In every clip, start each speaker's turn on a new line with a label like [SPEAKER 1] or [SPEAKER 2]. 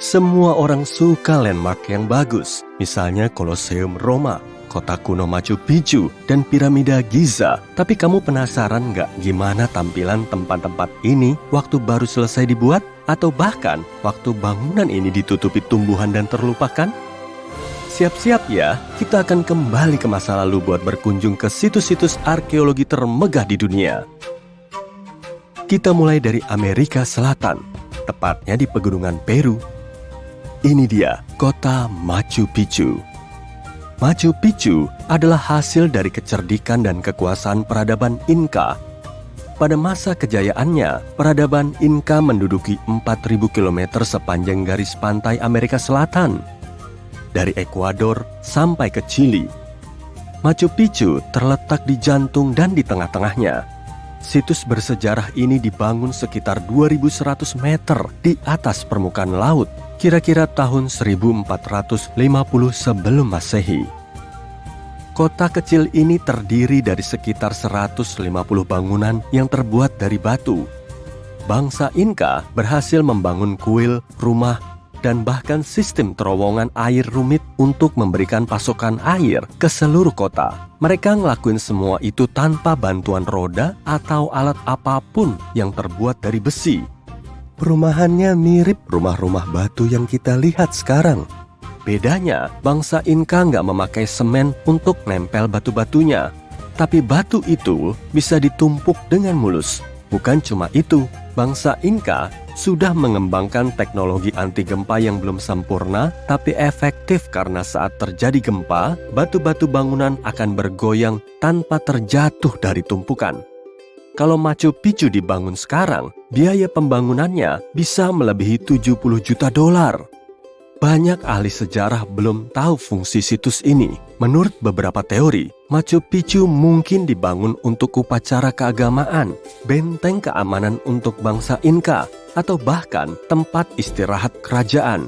[SPEAKER 1] Semua orang suka landmark yang bagus, misalnya Colosseum Roma, kota kuno Machu Picchu, dan piramida Giza. Tapi kamu penasaran nggak gimana tampilan tempat-tempat ini waktu baru selesai dibuat? Atau bahkan waktu bangunan ini ditutupi tumbuhan dan terlupakan? Siap-siap ya, kita akan kembali ke masa lalu buat berkunjung ke situs-situs arkeologi termegah di dunia. Kita mulai dari Amerika Selatan, tepatnya di pegunungan Peru. Ini dia, kota Machu Picchu. Machu Picchu adalah hasil dari kecerdikan dan kekuasaan peradaban Inca. Pada masa kejayaannya, peradaban Inca menduduki 4.000 km sepanjang garis pantai Amerika Selatan. Dari Ekuador sampai ke Chili. Machu Picchu terletak di jantung dan di tengah-tengahnya. Situs bersejarah ini dibangun sekitar 2.100 meter di atas permukaan laut, kira-kira tahun 1450 sebelum Masehi. Kota kecil ini terdiri dari sekitar 150 bangunan yang terbuat dari batu. Bangsa Inca berhasil membangun kuil, rumah, dan bahkan sistem terowongan air rumit untuk memberikan pasokan air ke seluruh kota. Mereka ngelakuin semua itu tanpa bantuan roda atau alat apapun yang terbuat dari besi. Perumahannya mirip rumah-rumah batu yang kita lihat sekarang. Bedanya, bangsa Inca nggak memakai semen untuk nempel batu-batunya. Tapi batu itu bisa ditumpuk dengan mulus. Bukan cuma itu, bangsa Inca sudah mengembangkan teknologi anti gempa yang belum sempurna, tapi efektif karena saat terjadi gempa, batu-batu bangunan akan bergoyang tanpa terjatuh dari tumpukan. Kalau Machu Picchu dibangun sekarang, biaya pembangunannya bisa melebihi 70 juta dolar. Banyak ahli sejarah belum tahu fungsi situs ini. Menurut beberapa teori, Machu Picchu mungkin dibangun untuk upacara keagamaan, benteng keamanan untuk bangsa Inca, atau bahkan tempat istirahat kerajaan.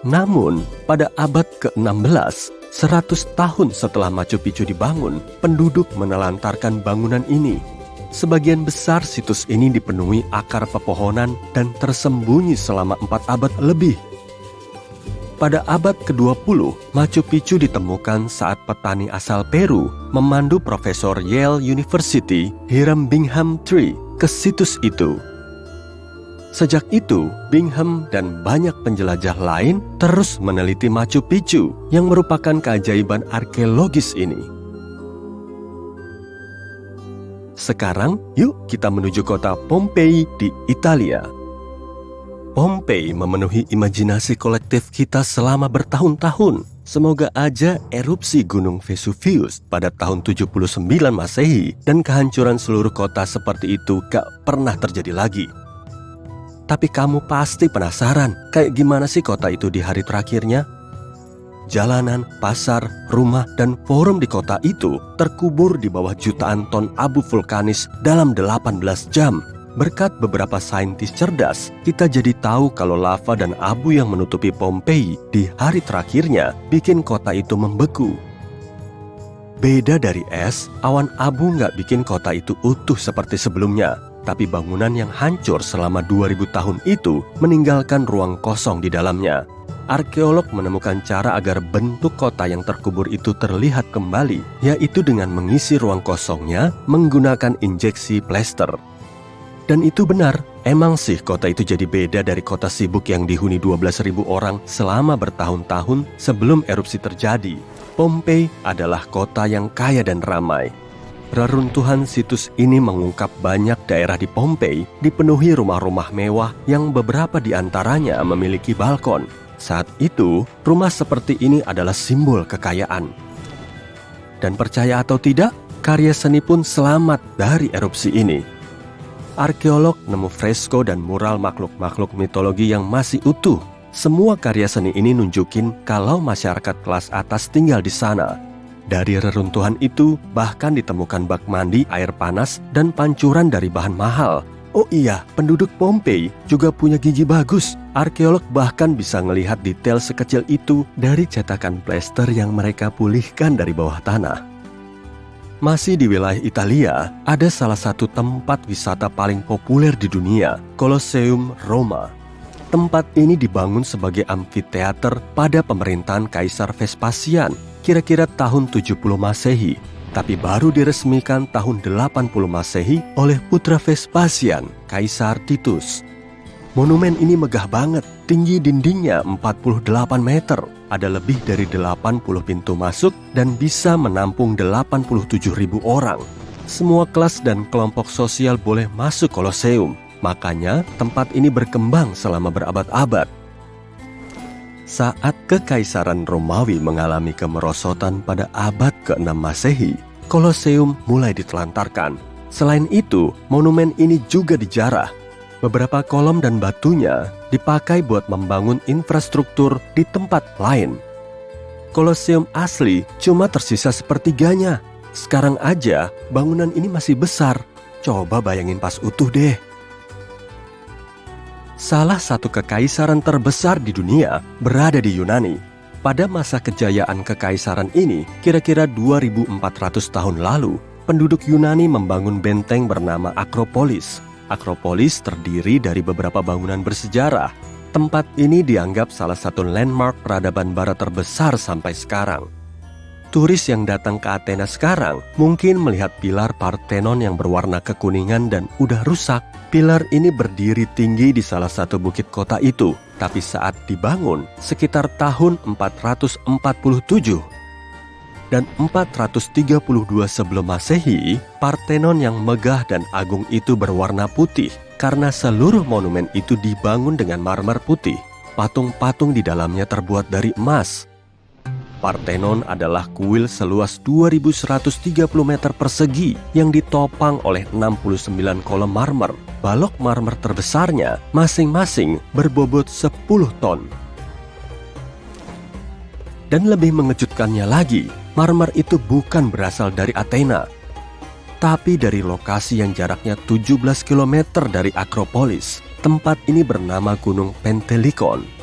[SPEAKER 1] Namun, pada abad ke-16, 100 tahun setelah Machu Picchu dibangun, penduduk menelantarkan bangunan ini. Sebagian besar situs ini dipenuhi akar pepohonan dan tersembunyi selama 4 abad lebih. Pada abad ke-20, Machu Picchu ditemukan saat petani asal Peru memandu Profesor Yale University, Hiram Bingham Tree, ke situs itu. Sejak itu, Bingham dan banyak penjelajah lain terus meneliti Machu Picchu yang merupakan keajaiban arkeologis ini. Sekarang, yuk kita menuju kota Pompei di Italia. Pompei memenuhi imajinasi kolektif kita selama bertahun-tahun. Semoga aja erupsi Gunung Vesuvius pada tahun 79 Masehi dan kehancuran seluruh kota seperti itu gak pernah terjadi lagi. Tapi kamu pasti penasaran, kayak gimana sih kota itu di hari terakhirnya? Jalanan, pasar, rumah, dan forum di kota itu terkubur di bawah jutaan ton abu vulkanis dalam 18 jam. Berkat beberapa saintis cerdas, kita jadi tahu kalau lava dan abu yang menutupi Pompei di hari terakhirnya bikin kota itu membeku. Beda dari es, awan abu nggak bikin kota itu utuh seperti sebelumnya. Tapi bangunan yang hancur selama 2000 tahun itu meninggalkan ruang kosong di dalamnya. Arkeolog menemukan cara agar bentuk kota yang terkubur itu terlihat kembali, yaitu dengan mengisi ruang kosongnya menggunakan injeksi plester. Dan itu benar, emang sih kota itu jadi beda dari kota sibuk yang dihuni 12.000 orang selama bertahun-tahun sebelum erupsi terjadi. Pompei adalah kota yang kaya dan ramai. Reruntuhan situs ini mengungkap banyak daerah di Pompei dipenuhi rumah-rumah mewah yang beberapa di antaranya memiliki balkon. Saat itu, rumah seperti ini adalah simbol kekayaan. Dan percaya atau tidak, karya seni pun selamat dari erupsi ini. Arkeolog nemu fresko dan mural makhluk-makhluk mitologi yang masih utuh. Semua karya seni ini nunjukin kalau masyarakat kelas atas tinggal di sana. Dari reruntuhan itu, bahkan ditemukan bak mandi, air panas, dan pancuran dari bahan mahal. Oh iya, penduduk Pompei juga punya gigi bagus. Arkeolog bahkan bisa ngelihat detail sekecil itu dari cetakan plester yang mereka pulihkan dari bawah tanah. Masih di wilayah Italia, ada salah satu tempat wisata paling populer di dunia, Colosseum Roma. Tempat ini dibangun sebagai amfiteater pada pemerintahan Kaisar Vespasian, kira-kira tahun 70 Masehi, tapi baru diresmikan tahun 80 Masehi oleh putra Vespasian, Kaisar Titus. Monumen ini megah banget, tinggi dindingnya 48 meter, ada lebih dari 80 pintu masuk dan bisa menampung 87.000 orang. Semua kelas dan kelompok sosial boleh masuk Koloseum. Makanya tempat ini berkembang selama berabad-abad. Saat Kekaisaran Romawi mengalami kemerosotan pada abad ke-6 Masehi, Koloseum mulai ditelantarkan. Selain itu, monumen ini juga dijarah. Beberapa kolom dan batunya dipakai buat membangun infrastruktur di tempat lain. Koloseum asli cuma tersisa sepertiganya. Sekarang aja bangunan ini masih besar. Coba bayangin pas utuh deh. Salah satu kekaisaran terbesar di dunia berada di Yunani. Pada masa kejayaan kekaisaran ini, kira-kira 2400 tahun lalu, penduduk Yunani membangun benteng bernama Akropolis. Akropolis terdiri dari beberapa bangunan bersejarah. Tempat ini dianggap salah satu landmark peradaban barat terbesar sampai sekarang. Turis yang datang ke Athena sekarang mungkin melihat pilar Parthenon yang berwarna kekuningan dan udah rusak. Pilar ini berdiri tinggi di salah satu bukit kota itu, tapi saat dibangun sekitar tahun 447 dan 432 sebelum Masehi, Parthenon yang megah dan agung itu berwarna putih karena seluruh monumen itu dibangun dengan marmer putih. Patung-patung di dalamnya terbuat dari emas. Parthenon adalah kuil seluas 2.130 meter persegi yang ditopang oleh 69 kolom marmer. Balok marmer terbesarnya masing-masing berbobot 10 ton. Dan lebih mengejutkannya lagi, marmer itu bukan berasal dari Athena, tapi dari lokasi yang jaraknya 17 km dari Akropolis. Tempat ini bernama Gunung Pentelikon.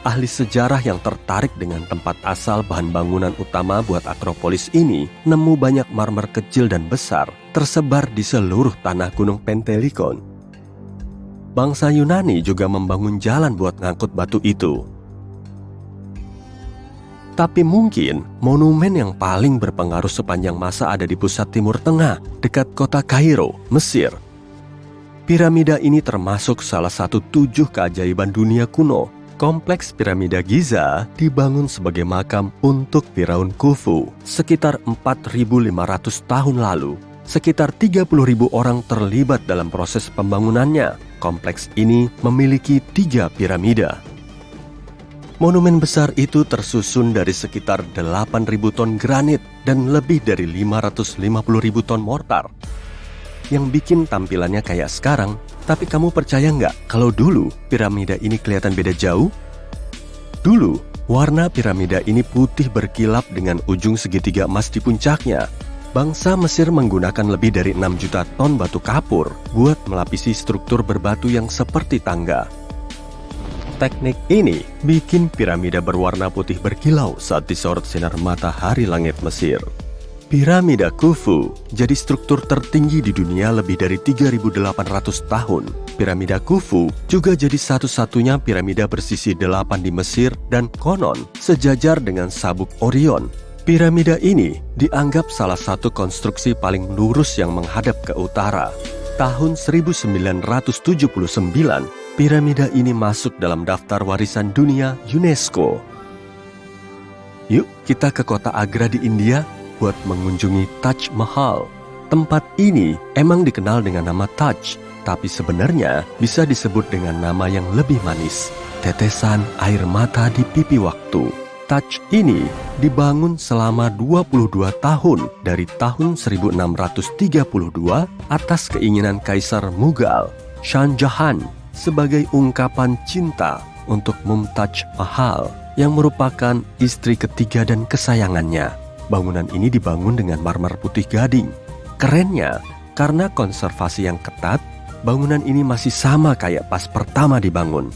[SPEAKER 1] Ahli sejarah yang tertarik dengan tempat asal bahan bangunan utama buat Akropolis ini nemu banyak marmer kecil dan besar tersebar di seluruh tanah Gunung Pentelikon. Bangsa Yunani juga membangun jalan buat ngangkut batu itu. Tapi mungkin monumen yang paling berpengaruh sepanjang masa ada di pusat Timur Tengah, dekat kota Kairo, Mesir. Piramida ini termasuk salah satu 7 keajaiban dunia kuno. Kompleks Piramida Giza dibangun sebagai makam untuk Firaun Khufu sekitar 4.500 tahun lalu. Sekitar 30.000 orang terlibat dalam proses pembangunannya. Kompleks ini memiliki 3 piramida. Monumen besar itu tersusun dari sekitar 8.000 ton granit dan lebih dari 550.000 ton mortar. Yang bikin tampilannya kayak sekarang. Tapi kamu percaya nggak kalau dulu piramida ini kelihatan beda jauh? Dulu, warna piramida ini putih berkilap dengan ujung segitiga emas di puncaknya. Bangsa Mesir menggunakan lebih dari 6 juta ton batu kapur buat melapisi struktur berbatu yang seperti tangga. Teknik ini bikin piramida berwarna putih berkilau saat disorot sinar matahari langit Mesir. Piramida Khufu jadi struktur tertinggi di dunia lebih dari 3.800 tahun. Piramida Khufu juga jadi satu-satunya piramida bersisi 8 di Mesir dan konon sejajar dengan sabuk Orion. Piramida ini dianggap salah satu konstruksi paling lurus yang menghadap ke utara. Tahun 1979, piramida ini masuk dalam daftar warisan dunia UNESCO. Yuk kita ke kota Agra di India buat mengunjungi Taj Mahal. Tempat ini emang dikenal dengan nama Taj, tapi sebenarnya bisa disebut dengan nama yang lebih manis, tetesan air mata di pipi waktu. Taj ini dibangun selama 22 tahun dari tahun 1632 atas keinginan Kaisar Mughal, Shah Jahan, sebagai ungkapan cinta untuk Mumtaz Mahal yang merupakan istri ketiga dan kesayangannya. Bangunan ini dibangun dengan marmer putih gading. Kerennya, karena konservasi yang ketat, bangunan ini masih sama kayak pas pertama dibangun.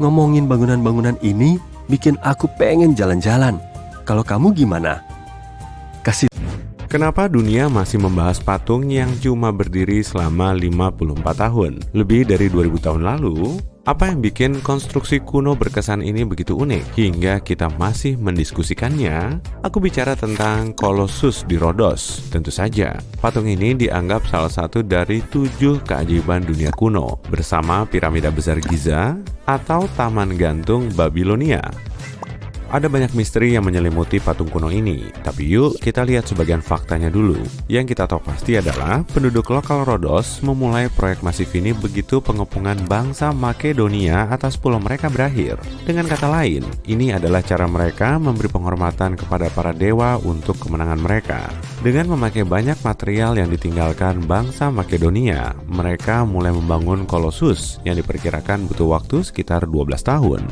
[SPEAKER 1] Ngomongin bangunan-bangunan ini, bikin aku pengen jalan-jalan. Kalau kamu gimana? Kasih.
[SPEAKER 2] Kenapa dunia masih membahas patung yang cuma berdiri selama 54 tahun? Lebih dari 2000 tahun lalu, Apa yang bikin konstruksi kuno berkesan ini begitu unik hingga kita masih mendiskusikannya? Aku bicara tentang Colossus di Rhodos. Tentu saja, patung ini dianggap salah satu dari 7 keajaiban dunia kuno bersama piramida besar Giza atau Taman Gantung Babilonia. Ada banyak misteri yang menyelimuti patung kuno ini, tapi yuk kita lihat sebagian faktanya dulu. Yang kita tahu pasti adalah penduduk lokal Rhodos memulai proyek masif ini begitu pengepungan bangsa Makedonia atas pulau mereka berakhir. Dengan kata lain, ini adalah cara mereka memberi penghormatan kepada para dewa untuk kemenangan mereka. Dengan memakai banyak material yang ditinggalkan bangsa Makedonia, mereka mulai membangun Colossus yang diperkirakan butuh waktu sekitar 12 tahun.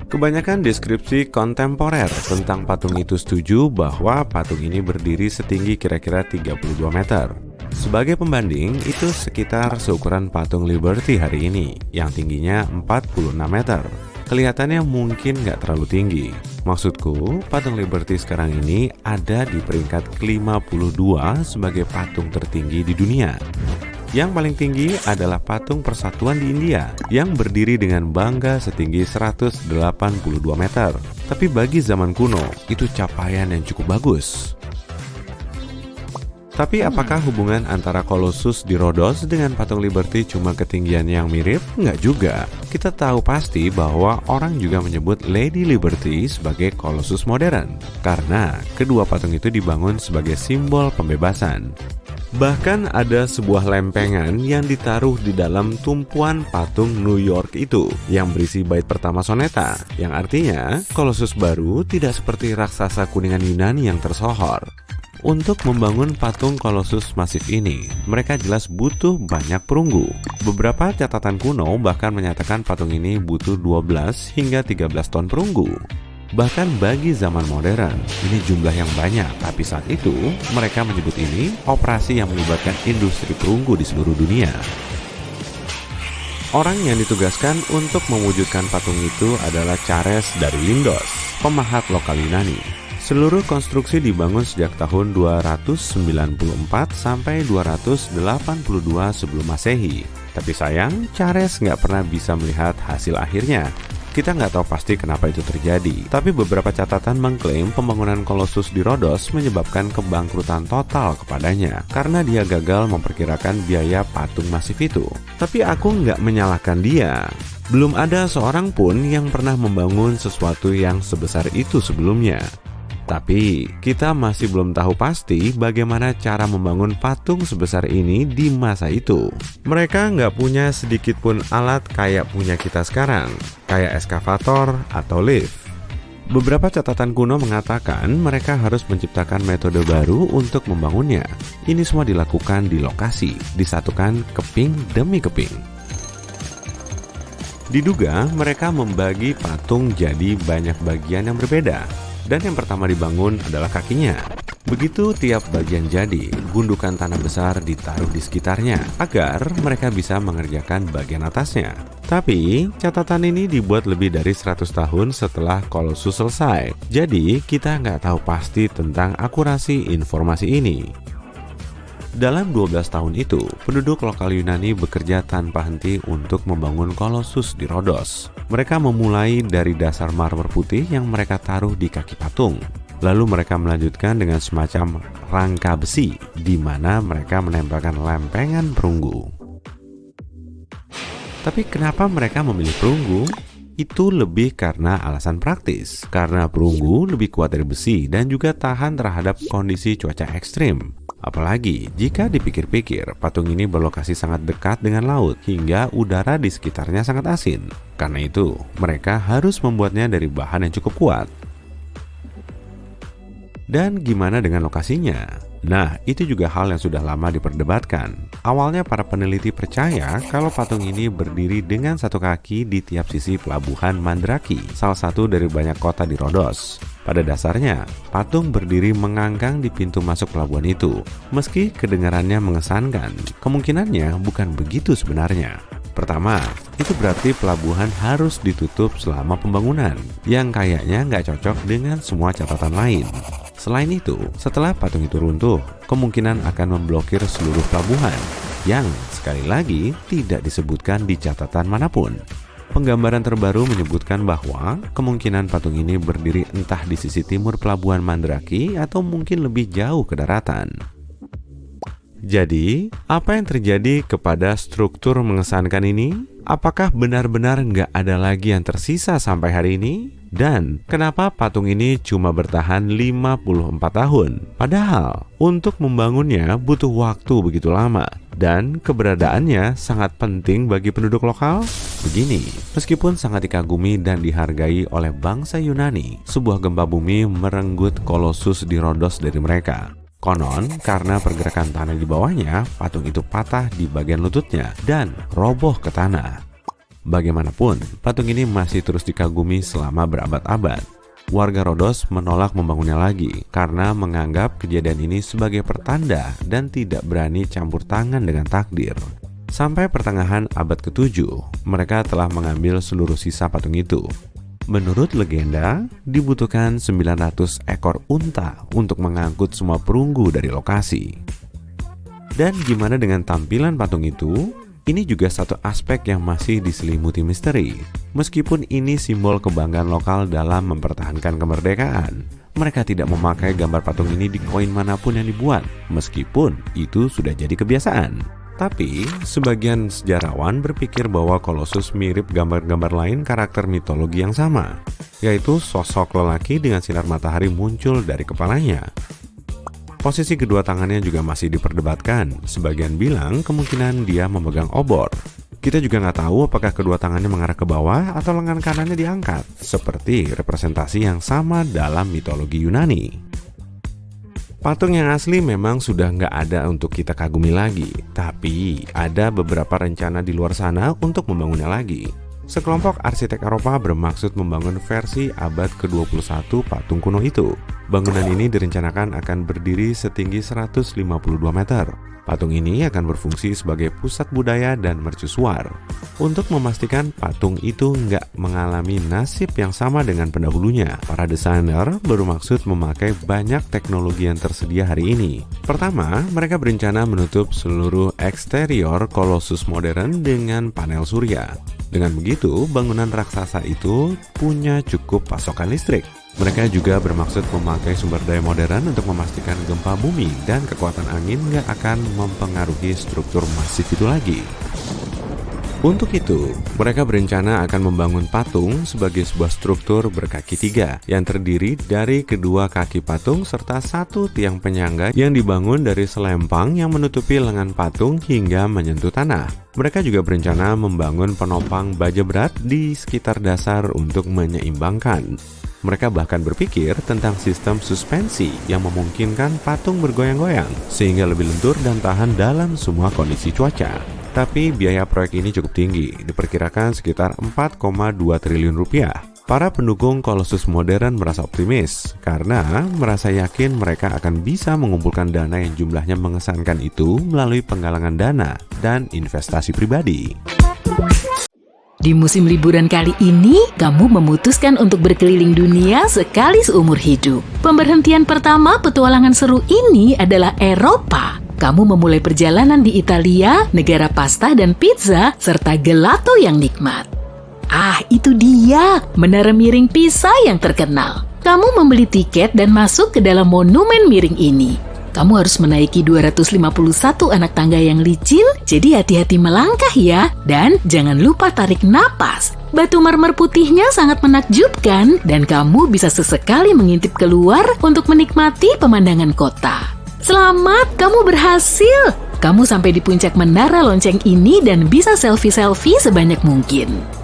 [SPEAKER 2] Kebanyakan deskripsi kontemporer tentang patung itu setuju bahwa patung ini berdiri setinggi kira-kira 32 meter. Sebagai pembanding, itu sekitar seukuran patung Liberty hari ini, yang tingginya 46 meter. Kelihatannya mungkin nggak terlalu tinggi. Maksudku, patung Liberty sekarang ini ada di peringkat ke-52 sebagai patung tertinggi di dunia. Yang paling tinggi adalah patung persatuan di India yang berdiri dengan bangga setinggi 182 meter. Tapi bagi zaman kuno, itu capaian yang cukup bagus. Tapi apakah hubungan antara Colossus di Rhodos dengan patung Liberty cuma ketinggian yang mirip? Nggak juga. Kita tahu pasti bahwa orang juga menyebut Lady Liberty sebagai Colossus modern, karena kedua patung itu dibangun sebagai simbol pembebasan. Bahkan ada sebuah lempengan yang ditaruh di dalam tumpuan patung New York itu yang berisi bait pertama soneta, yang artinya Colossus baru tidak seperti raksasa kuningan Yunani yang tersohor. Untuk membangun patung Colossus masif ini, mereka jelas butuh banyak perunggu. Beberapa catatan kuno bahkan menyatakan patung ini butuh 12 hingga 13 ton perunggu. Bahkan bagi zaman modern, ini jumlah yang banyak, tapi saat itu mereka menyebut ini operasi yang melibatkan industri perunggu di seluruh dunia. Orang yang ditugaskan untuk mewujudkan patung itu adalah Chares dari Lindos, pemahat lokal Yunani. Seluruh konstruksi dibangun sejak tahun 294 sampai 282 sebelum Masehi. Tapi sayang, Chares nggak pernah bisa melihat hasil akhirnya. Kita nggak tahu pasti kenapa itu terjadi, tapi beberapa catatan mengklaim pembangunan Colossus di Rhodos menyebabkan kebangkrutan total kepadanya karena dia gagal memperkirakan biaya patung masif itu. Tapi aku nggak menyalahkan dia. Belum ada seorang pun yang pernah membangun sesuatu yang sebesar itu sebelumnya. Tapi kita masih belum tahu pasti bagaimana cara membangun patung sebesar ini di masa itu. Mereka nggak punya sedikit pun alat kayak punya kita sekarang, kayak eskavator atau lift. Beberapa catatan kuno mengatakan mereka harus menciptakan metode baru untuk membangunnya. Ini semua dilakukan di lokasi, disatukan keping demi keping. Diduga mereka membagi patung jadi banyak bagian yang berbeda. Dan yang pertama dibangun adalah kakinya. Begitu tiap bagian jadi, gundukan tanah besar ditaruh di sekitarnya agar mereka bisa mengerjakan bagian atasnya. Tapi, catatan ini dibuat lebih dari 100 tahun setelah Colossus selesai. Jadi, kita nggak tahu pasti tentang akurasi informasi ini. Dalam 12 tahun itu, penduduk lokal Yunani bekerja tanpa henti untuk membangun Colossus di Rhodos. Mereka memulai dari dasar marmer putih yang mereka taruh di kaki patung. Lalu mereka melanjutkan dengan semacam rangka besi, di mana mereka menempelkan lempengan perunggu. Tapi kenapa mereka memilih perunggu? Itu lebih karena alasan praktis. Karena perunggu lebih kuat dari besi dan juga tahan terhadap kondisi cuaca ekstrim. Apalagi jika dipikir-pikir, patung ini berlokasi sangat dekat dengan laut hingga udara di sekitarnya sangat asin. Karena itu, mereka harus membuatnya dari bahan yang cukup kuat. Dan gimana dengan lokasinya? Nah, itu juga hal yang sudah lama diperdebatkan. Awalnya para peneliti percaya kalau patung ini berdiri dengan satu kaki di tiap sisi pelabuhan Mandraki, salah satu dari banyak kota di Rhodos. Pada dasarnya, patung berdiri mengangkang di pintu masuk pelabuhan itu. Meski kedengarannya mengesankan, kemungkinannya bukan begitu sebenarnya. Pertama, itu berarti pelabuhan harus ditutup selama pembangunan, yang kayaknya nggak cocok dengan semua catatan lain. Selain itu, setelah patung itu runtuh, kemungkinan akan memblokir seluruh pelabuhan yang sekali lagi tidak disebutkan di catatan manapun. Penggambaran terbaru menyebutkan bahwa kemungkinan patung ini berdiri entah di sisi timur pelabuhan Mandraki atau mungkin lebih jauh ke daratan. Jadi, apa yang terjadi kepada struktur mengesankan ini? Apakah benar-benar nggak ada lagi yang tersisa sampai hari ini? Dan kenapa patung ini cuma bertahan 54 tahun? Padahal untuk membangunnya butuh waktu begitu lama dan keberadaannya sangat penting bagi penduduk lokal. Begini, meskipun sangat dikagumi dan dihargai oleh bangsa Yunani, sebuah gempa bumi merenggut Colossus di Rodos dari mereka. Konon, karena pergerakan tanah di bawahnya, patung itu patah di bagian lututnya dan roboh ke tanah. Bagaimanapun, patung ini masih terus dikagumi selama berabad-abad. Warga Rodos menolak membangunnya lagi karena menganggap kejadian ini sebagai pertanda dan tidak berani campur tangan dengan takdir. Sampai pertengahan abad ke-7, mereka telah mengambil seluruh sisa patung itu. Menurut legenda, dibutuhkan 900 ekor unta untuk mengangkut semua perunggu dari lokasi. Dan gimana dengan tampilan patung itu? Ini juga satu aspek yang masih diselimuti misteri. Meskipun ini simbol kebanggaan lokal dalam mempertahankan kemerdekaan, mereka tidak memakai gambar patung ini di koin manapun yang dibuat, meskipun itu sudah jadi kebiasaan. Tapi, sebagian sejarawan berpikir bahwa Colossus mirip gambar-gambar lain karakter mitologi yang sama, yaitu sosok lelaki dengan sinar matahari muncul dari kepalanya. Posisi kedua tangannya juga masih diperdebatkan. Sebagian bilang kemungkinan dia memegang obor. Kita juga nggak tahu apakah kedua tangannya mengarah ke bawah atau lengan kanannya diangkat, seperti representasi yang sama dalam mitologi Yunani. Patung yang asli memang sudah nggak ada untuk kita kagumi lagi, tapi ada beberapa rencana di luar sana untuk membangunnya lagi. Sekelompok arsitek Eropa bermaksud membangun versi abad ke-21 patung kuno itu. Bangunan ini direncanakan akan berdiri setinggi 152 meter. Patung ini akan berfungsi sebagai pusat budaya dan mercusuar. Untuk memastikan patung itu nggak mengalami nasib yang sama dengan pendahulunya, para desainer bermaksud memakai banyak teknologi yang tersedia hari ini. Pertama, mereka berencana menutup seluruh eksterior Colossus modern dengan panel surya. Dengan begitu, bangunan raksasa itu punya cukup pasokan listrik. Mereka juga bermaksud memakai sumber daya modern untuk memastikan gempa bumi dan kekuatan angin nggak akan mempengaruhi struktur masif itu lagi. Untuk itu, mereka berencana akan membangun patung sebagai sebuah struktur berkaki 3 yang terdiri dari kedua kaki patung serta satu tiang penyangga yang dibangun dari selempang yang menutupi lengan patung hingga menyentuh tanah. Mereka juga berencana membangun penopang baja berat di sekitar dasar untuk menyeimbangkan. Mereka bahkan berpikir tentang sistem suspensi yang memungkinkan patung bergoyang-goyang sehingga lebih lentur dan tahan dalam semua kondisi cuaca. Tapi biaya proyek ini cukup tinggi, diperkirakan sekitar 4,2 triliun rupiah. Para pendukung Colossus modern merasa optimis karena merasa yakin mereka akan bisa mengumpulkan dana yang jumlahnya mengesankan itu melalui penggalangan dana dan investasi pribadi.
[SPEAKER 3] Di musim liburan kali ini, kamu memutuskan untuk berkeliling dunia sekali seumur hidup. Pemberhentian pertama petualangan seru ini adalah Eropa. Kamu memulai perjalanan di Italia, negara pasta dan pizza, serta gelato yang nikmat. Ah, itu dia, menara miring Pisa yang terkenal. Kamu membeli tiket dan masuk ke dalam monumen miring ini. Kamu harus menaiki 251 anak tangga yang licin, jadi hati-hati melangkah ya. Dan jangan lupa tarik napas. Batu marmer putihnya sangat menakjubkan dan kamu bisa sesekali mengintip keluar untuk menikmati pemandangan kota. Selamat, kamu berhasil! Kamu sampai di puncak menara lonceng ini dan bisa selfie-selfie sebanyak mungkin.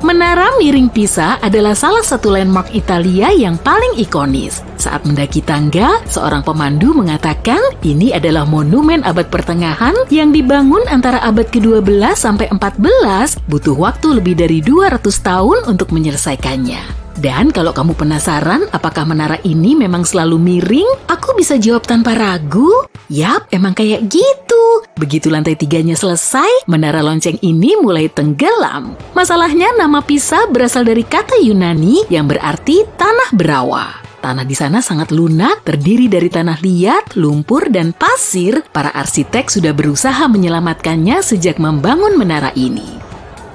[SPEAKER 3] Menara miring Pisa adalah salah satu landmark Italia yang paling ikonis. Saat mendaki tangga, seorang pemandu mengatakan ini adalah monumen abad pertengahan yang dibangun antara abad ke-12 sampai 14, butuh waktu lebih dari 200 tahun untuk menyelesaikannya. Dan kalau kamu penasaran apakah menara ini memang selalu miring, aku bisa jawab tanpa ragu. Yap, emang kayak gitu. Begitu lantai 3-nya selesai, menara lonceng ini mulai tenggelam. Masalahnya nama Pisa berasal dari kata Yunani yang berarti tanah berawa. Tanah di sana sangat lunak, terdiri dari tanah liat, lumpur, dan pasir. Para arsitek sudah berusaha menyelamatkannya sejak membangun menara ini.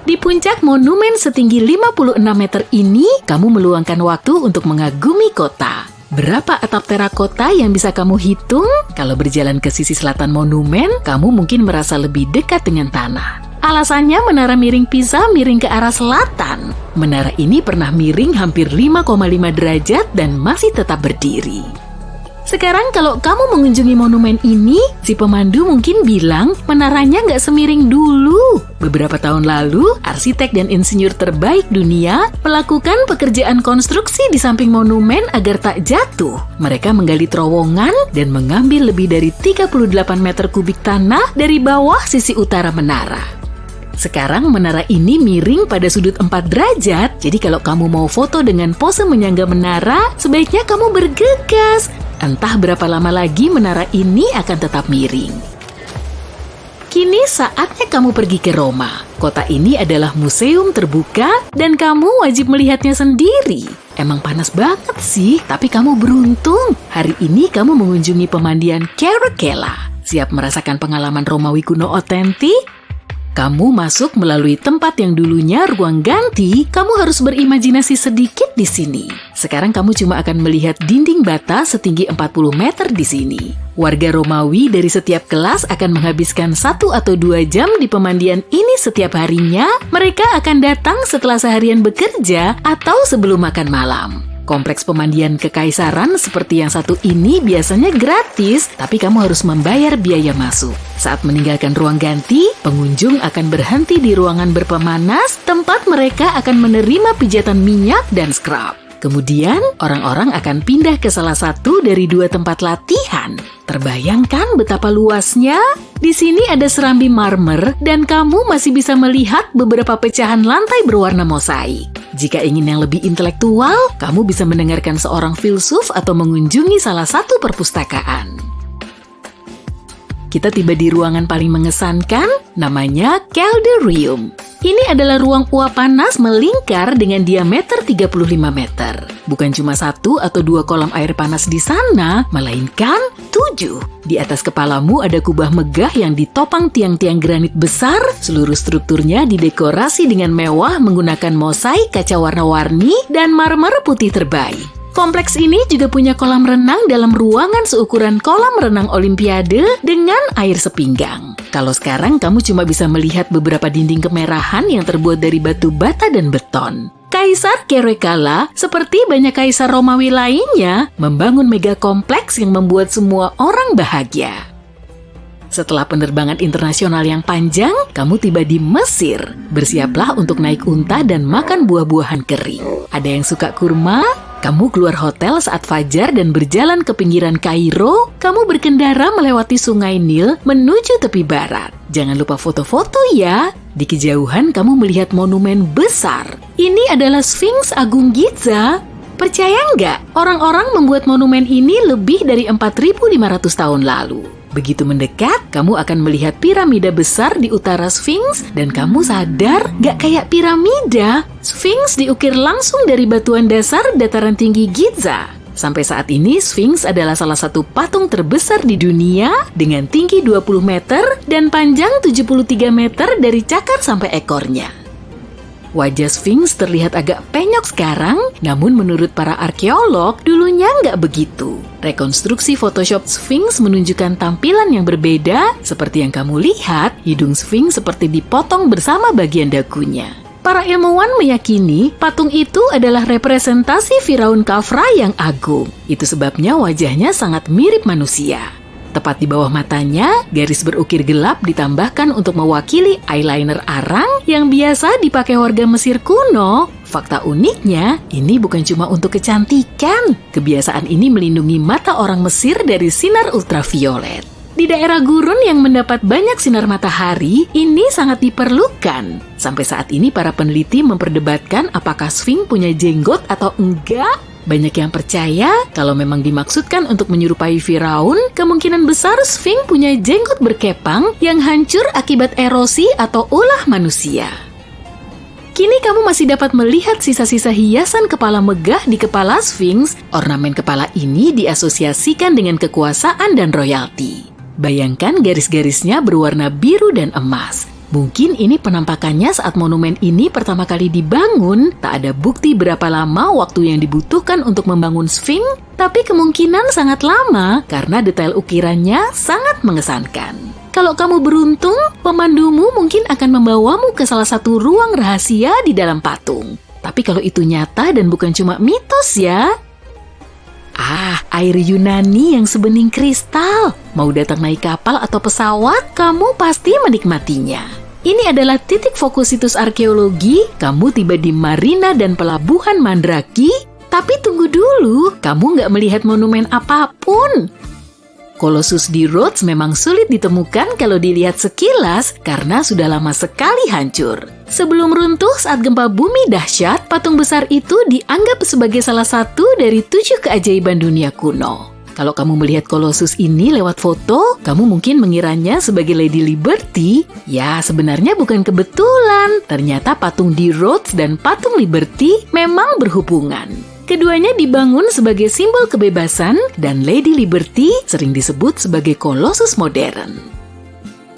[SPEAKER 3] Di puncak monumen setinggi 56 meter ini, kamu meluangkan waktu untuk mengagumi kota. Berapa atap terakota yang bisa kamu hitung? Kalau berjalan ke sisi selatan monumen, kamu mungkin merasa lebih dekat dengan tanah. Alasannya menara miring Pisa miring ke arah selatan. Menara ini pernah miring hampir 5,5 derajat dan masih tetap berdiri. Sekarang kalau kamu mengunjungi monumen ini, si pemandu mungkin bilang menaranya nggak semiring dulu. Beberapa tahun lalu, arsitek dan insinyur terbaik dunia melakukan pekerjaan konstruksi di samping monumen agar tak jatuh. Mereka menggali terowongan dan mengambil lebih dari 38 meter kubik tanah dari bawah sisi utara menara. Sekarang menara ini miring pada sudut 4 derajat, jadi kalau kamu mau foto dengan pose menyangga menara, sebaiknya kamu bergegas. Entah berapa lama lagi menara ini akan tetap miring. Kini saatnya kamu pergi ke Roma. Kota ini adalah museum terbuka dan kamu wajib melihatnya sendiri. Emang panas banget sih, tapi kamu beruntung. Hari ini kamu mengunjungi pemandian Caracalla. Siap merasakan pengalaman Romawi kuno otentik? Kamu masuk melalui tempat yang dulunya ruang ganti, kamu harus berimajinasi sedikit di sini. Sekarang kamu cuma akan melihat dinding bata setinggi 40 meter di sini. Warga Romawi dari setiap kelas akan menghabiskan 1 atau 2 jam di pemandian ini setiap harinya. Mereka akan datang setelah seharian bekerja atau sebelum makan malam. Kompleks pemandian kekaisaran seperti yang satu ini biasanya gratis, tapi kamu harus membayar biaya masuk. Saat meninggalkan ruang ganti, pengunjung akan berhenti di ruangan berpemanas, tempat mereka akan menerima pijatan minyak dan scrub. Kemudian, orang-orang akan pindah ke salah satu dari 2 tempat latihan. Terbayangkan betapa luasnya? Di sini ada serambi marmer dan kamu masih bisa melihat beberapa pecahan lantai berwarna mosaik. Jika ingin yang lebih intelektual, kamu bisa mendengarkan seorang filsuf atau mengunjungi salah satu perpustakaan. Kita tiba di ruangan paling mengesankan, namanya Caldarium. Ini adalah ruang uap panas melingkar dengan diameter 35 meter. Bukan cuma 1 atau 2 kolam air panas di sana, melainkan 7. Di atas kepalamu ada kubah megah yang ditopang tiang-tiang granit besar. Seluruh strukturnya didekorasi dengan mewah menggunakan mosaik kaca warna-warni dan marmer putih terbaik. Kompleks ini juga punya kolam renang dalam ruangan seukuran kolam renang Olimpiade dengan air sepinggang. Kalau sekarang kamu cuma bisa melihat beberapa dinding kemerahan yang terbuat dari batu bata dan beton. Kaisar Caracalla, seperti banyak kaisar Romawi lainnya, membangun mega kompleks yang membuat semua orang bahagia. Setelah penerbangan internasional yang panjang, kamu tiba di Mesir. Bersiaplah untuk naik unta dan makan buah-buahan kering. Ada yang suka kurma? Kamu keluar hotel saat fajar dan berjalan ke pinggiran Kairo. Kamu berkendara melewati sungai Nil menuju tepi barat. Jangan lupa foto-foto ya. Di kejauhan kamu melihat monumen besar. Ini adalah Sphinx Agung Giza. Percaya nggak? Orang-orang membuat monumen ini lebih dari 4.500 tahun lalu. Begitu mendekat, kamu akan melihat piramida besar di utara Sphinx dan kamu sadar gak kayak piramida. Sphinx diukir langsung dari batuan dasar dataran tinggi Giza. Sampai saat ini, Sphinx adalah salah satu patung terbesar di dunia dengan tinggi 20 meter dan panjang 73 meter dari cakar sampai ekornya. Wajah Sphinx terlihat agak penyok sekarang, namun menurut para arkeolog, dulunya nggak begitu. Rekonstruksi Photoshop Sphinx menunjukkan tampilan yang berbeda, seperti yang kamu lihat, hidung Sphinx seperti dipotong bersama bagian dagunya. Para ilmuwan meyakini patung itu adalah representasi Firaun Khafra yang agung. Itu sebabnya wajahnya sangat mirip manusia. Tepat di bawah matanya, garis berukir gelap ditambahkan untuk mewakili eyeliner arang yang biasa dipakai warga Mesir kuno. Fakta uniknya, ini bukan cuma untuk kecantikan. Kebiasaan ini melindungi mata orang Mesir dari sinar ultraviolet. Di daerah gurun yang mendapat banyak sinar matahari, ini sangat diperlukan. Sampai saat ini para peneliti memperdebatkan apakah Sphinx punya jenggot atau enggak. Banyak yang percaya kalau memang dimaksudkan untuk menyerupai Firaun, kemungkinan besar Sphinx punya jenggot berkepang yang hancur akibat erosi atau ulah manusia. Kini kamu masih dapat melihat sisa-sisa hiasan kepala megah di kepala Sphinx. Ornamen kepala ini diasosiasikan dengan kekuasaan dan royalti. Bayangkan garis-garisnya berwarna biru dan emas. Mungkin ini penampakannya saat monumen ini pertama kali dibangun. Tak ada bukti berapa lama waktu yang dibutuhkan untuk membangun Sphinx, tapi kemungkinan sangat lama karena detail ukirannya sangat mengesankan. Kalau kamu beruntung, pemandumu mungkin akan membawamu ke salah satu ruang rahasia di dalam patung. Tapi kalau itu nyata dan bukan cuma mitos ya. Air Yunani yang sebening kristal. Mau datang naik kapal atau pesawat, kamu pasti menikmatinya. Ini adalah titik fokus situs arkeologi. Kamu tiba di Marina dan Pelabuhan Mandraki. Tapi tunggu dulu, kamu nggak melihat monumen apapun. Colossus di Rhodes memang sulit ditemukan kalau dilihat sekilas karena sudah lama sekali hancur. Sebelum runtuh saat gempa bumi dahsyat, patung besar itu dianggap sebagai salah satu dari 7 keajaiban dunia kuno. Kalau kamu melihat Colossus ini lewat foto, kamu mungkin mengiranya sebagai Lady Liberty. Ya, sebenarnya bukan kebetulan. Ternyata patung di Rhodes dan patung Liberty memang berhubungan. Keduanya dibangun sebagai simbol kebebasan dan Lady Liberty sering disebut sebagai Colossus modern.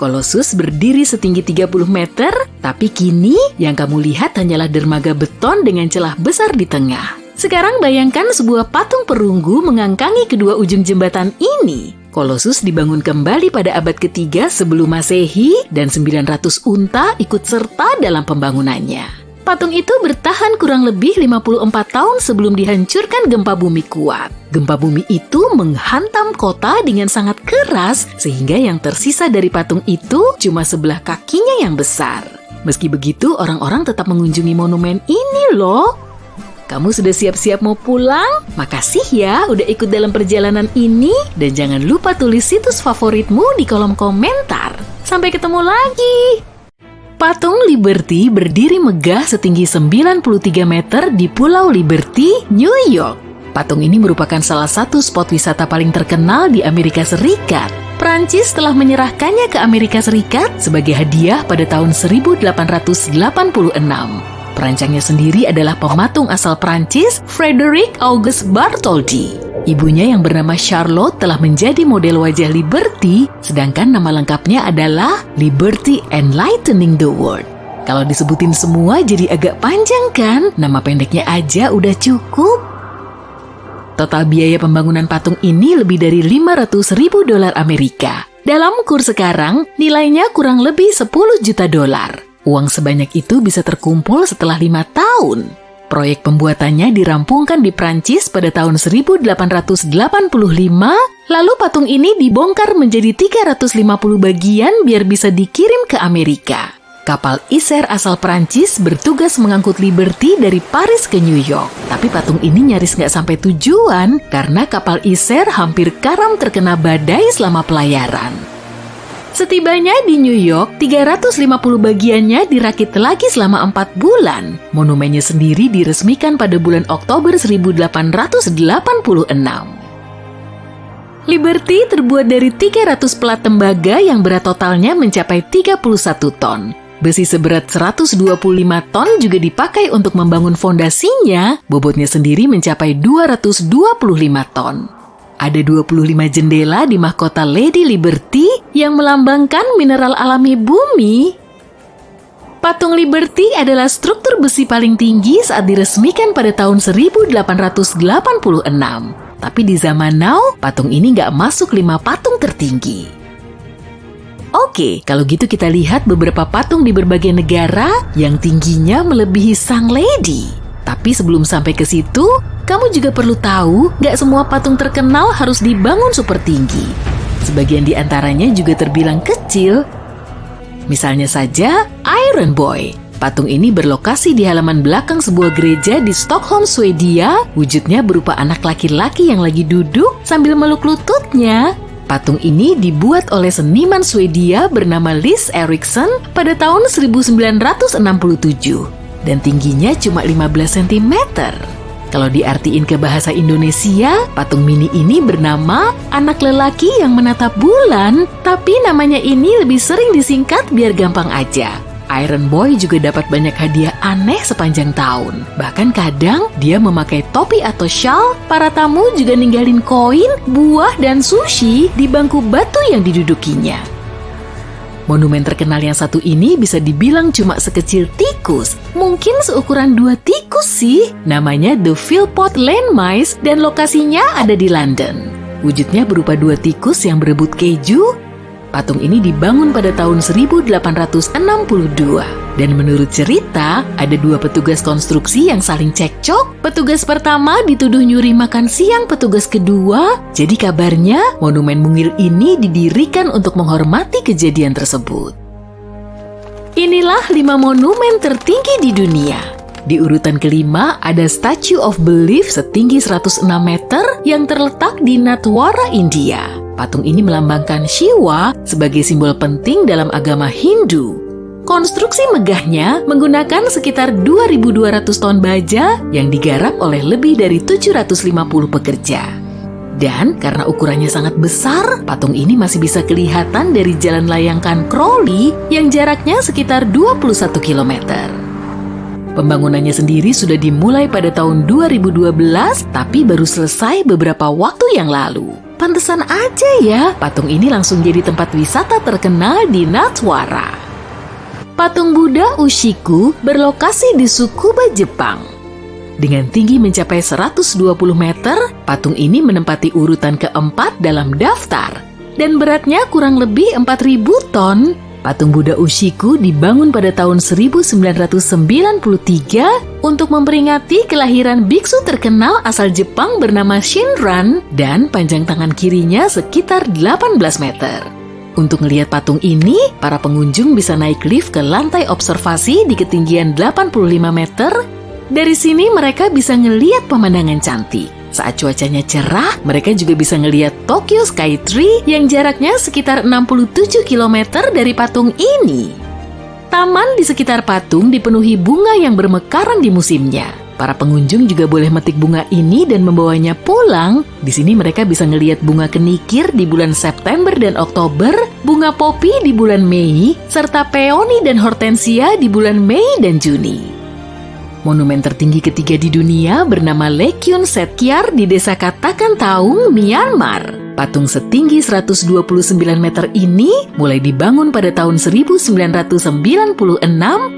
[SPEAKER 3] Colossus berdiri setinggi 30 meter, tapi kini yang kamu lihat hanyalah dermaga beton dengan celah besar di tengah. Sekarang bayangkan sebuah patung perunggu mengangkangi kedua ujung jembatan ini. Colossus dibangun kembali pada abad ketiga sebelum Masehi dan 900 unta ikut serta dalam pembangunannya. Patung itu bertahan kurang lebih 54 tahun sebelum dihancurkan gempa bumi kuat. Gempa bumi itu menghantam kota dengan sangat keras sehingga yang tersisa dari patung itu cuma sebelah kakinya yang besar. Meski begitu, orang-orang tetap mengunjungi monumen ini loh. Kamu sudah siap-siap mau pulang? Makasih ya udah ikut dalam perjalanan ini dan jangan lupa tulis situs favoritmu di kolom komentar. Sampai ketemu lagi! Patung Liberty berdiri megah setinggi 93 meter di Pulau Liberty, New York. Patung ini merupakan salah satu spot wisata paling terkenal di Amerika Serikat. Prancis telah menyerahkannya ke Amerika Serikat sebagai hadiah pada tahun 1886. Perancangnya sendiri adalah pematung asal Prancis, Frederic Auguste Bartholdi. Ibunya yang bernama Charlotte telah menjadi model wajah Liberty, sedangkan nama lengkapnya adalah Liberty Enlightening the World. Kalau disebutin semua jadi agak panjang kan? Nama pendeknya aja udah cukup. Total biaya pembangunan patung ini lebih dari $500.000 Amerika. Dalam kurs sekarang, nilainya kurang lebih $10 juta. Uang sebanyak itu bisa terkumpul setelah 5 tahun. Proyek pembuatannya dirampungkan di Prancis pada tahun 1885, lalu patung ini dibongkar menjadi 350 bagian biar bisa dikirim ke Amerika. Kapal Isar asal Prancis bertugas mengangkut Liberty dari Paris ke New York. Tapi patung ini nyaris nggak sampai tujuan karena kapal Isar hampir karam terkena badai selama pelayaran. Setibanya di New York, 350 bagiannya dirakit lagi selama 4 bulan. Monumennya sendiri diresmikan pada bulan Oktober 1886. Liberty terbuat dari 300 pelat tembaga yang berat totalnya mencapai 31 ton. Besi seberat 125 ton juga dipakai untuk membangun fondasinya, bobotnya sendiri mencapai 225 ton. Ada 25 jendela di mahkota Lady Liberty yang melambangkan mineral alami bumi. Patung Liberty adalah struktur besi paling tinggi saat diresmikan pada tahun 1886. Tapi di zaman now, patung ini nggak masuk 5 patung tertinggi. Oke, kalau gitu kita lihat beberapa patung di berbagai negara yang tingginya melebihi sang lady. Tapi sebelum sampai ke situ, kamu juga perlu tahu, nggak semua patung terkenal harus dibangun super tinggi. Sebagian di antaranya juga terbilang kecil. Misalnya saja, Iron Boy. Patung ini berlokasi di halaman belakang sebuah gereja di Stockholm, Swedia. Wujudnya berupa anak laki-laki yang lagi duduk sambil meluk lututnya. Patung ini dibuat oleh seniman Swedia bernama Lis Eriksson pada tahun 1967 dan tingginya cuma 15 cm. Kalau diartiin ke bahasa Indonesia, patung mini ini bernama Anak Lelaki yang Menatap Bulan, tapi namanya ini lebih sering disingkat biar gampang aja. Iron Boy juga dapat banyak hadiah aneh sepanjang tahun. Bahkan kadang dia memakai topi atau shawl. Para tamu juga ninggalin koin, buah, dan sushi di bangku batu yang didudukinya. Monumen terkenal yang satu ini bisa dibilang cuma sekecil tikus. Mungkin seukuran 2 tikus sih. Namanya The Philpott Landmice dan lokasinya ada di London. Wujudnya berupa 2 tikus yang berebut keju. Patung ini dibangun pada tahun 1862. Dan menurut cerita, ada 2 petugas konstruksi yang saling cekcok. Petugas pertama dituduh nyuri makan siang petugas kedua. Jadi kabarnya, monumen mungil ini didirikan untuk menghormati kejadian tersebut. Inilah 5 monumen tertinggi di dunia. Di urutan kelima ada Statue of Belief setinggi 106 meter yang terletak di Natwara, India. Patung ini melambangkan Shiva sebagai simbol penting dalam agama Hindu. Konstruksi megahnya menggunakan sekitar 2.200 ton baja yang digarap oleh lebih dari 750 pekerja. Dan karena ukurannya sangat besar, patung ini masih bisa kelihatan dari jalan layang Crowley yang jaraknya sekitar 21 km. Pembangunannya sendiri sudah dimulai pada tahun 2012, tapi baru selesai beberapa waktu yang lalu. Pantesan aja ya, patung ini langsung jadi tempat wisata terkenal di Natwara. Patung Buddha Ushiku berlokasi di Tsukuba, Jepang. Dengan tinggi mencapai 120 meter, patung ini menempati urutan keempat dalam daftar. Dan beratnya kurang lebih 4.000 ton. Patung Buddha Ushiku dibangun pada tahun 1993 untuk memperingati kelahiran biksu terkenal asal Jepang bernama Shinran dan panjang tangan kirinya sekitar 18 meter. Untuk melihat patung ini, para pengunjung bisa naik lift ke lantai observasi di ketinggian 85 meter. Dari sini mereka bisa ngelihat pemandangan cantik. Saat cuacanya cerah, mereka juga bisa ngelihat Tokyo Sky Tree yang jaraknya sekitar 67 km dari patung ini. Taman di sekitar patung dipenuhi bunga yang bermekaran di musimnya. Para pengunjung juga boleh metik bunga ini dan membawanya pulang. Di sini mereka bisa ngelihat bunga kenikir di bulan September dan Oktober, bunga popi di bulan Mei, serta peony dan hortensia di bulan Mei dan Juni. Monumen tertinggi ketiga di dunia bernama Lekyun Setkyar di desa Katakan Taung, Myanmar. Patung setinggi 129 meter ini mulai dibangun pada tahun 1996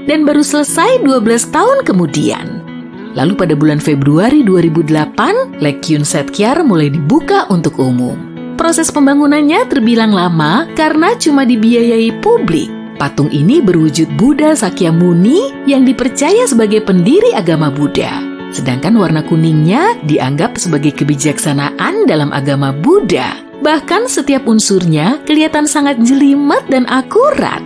[SPEAKER 3] dan baru selesai 12 tahun kemudian. Lalu pada bulan Februari 2008, Lekyun Setkyar mulai dibuka untuk umum. Proses pembangunannya terbilang lama karena cuma dibiayai publik. Patung ini berwujud Buddha Sakyamuni yang dipercaya sebagai pendiri agama Buddha. Sedangkan warna kuningnya dianggap sebagai kebijaksanaan dalam agama Buddha. Bahkan setiap unsurnya kelihatan sangat jelimet dan akurat.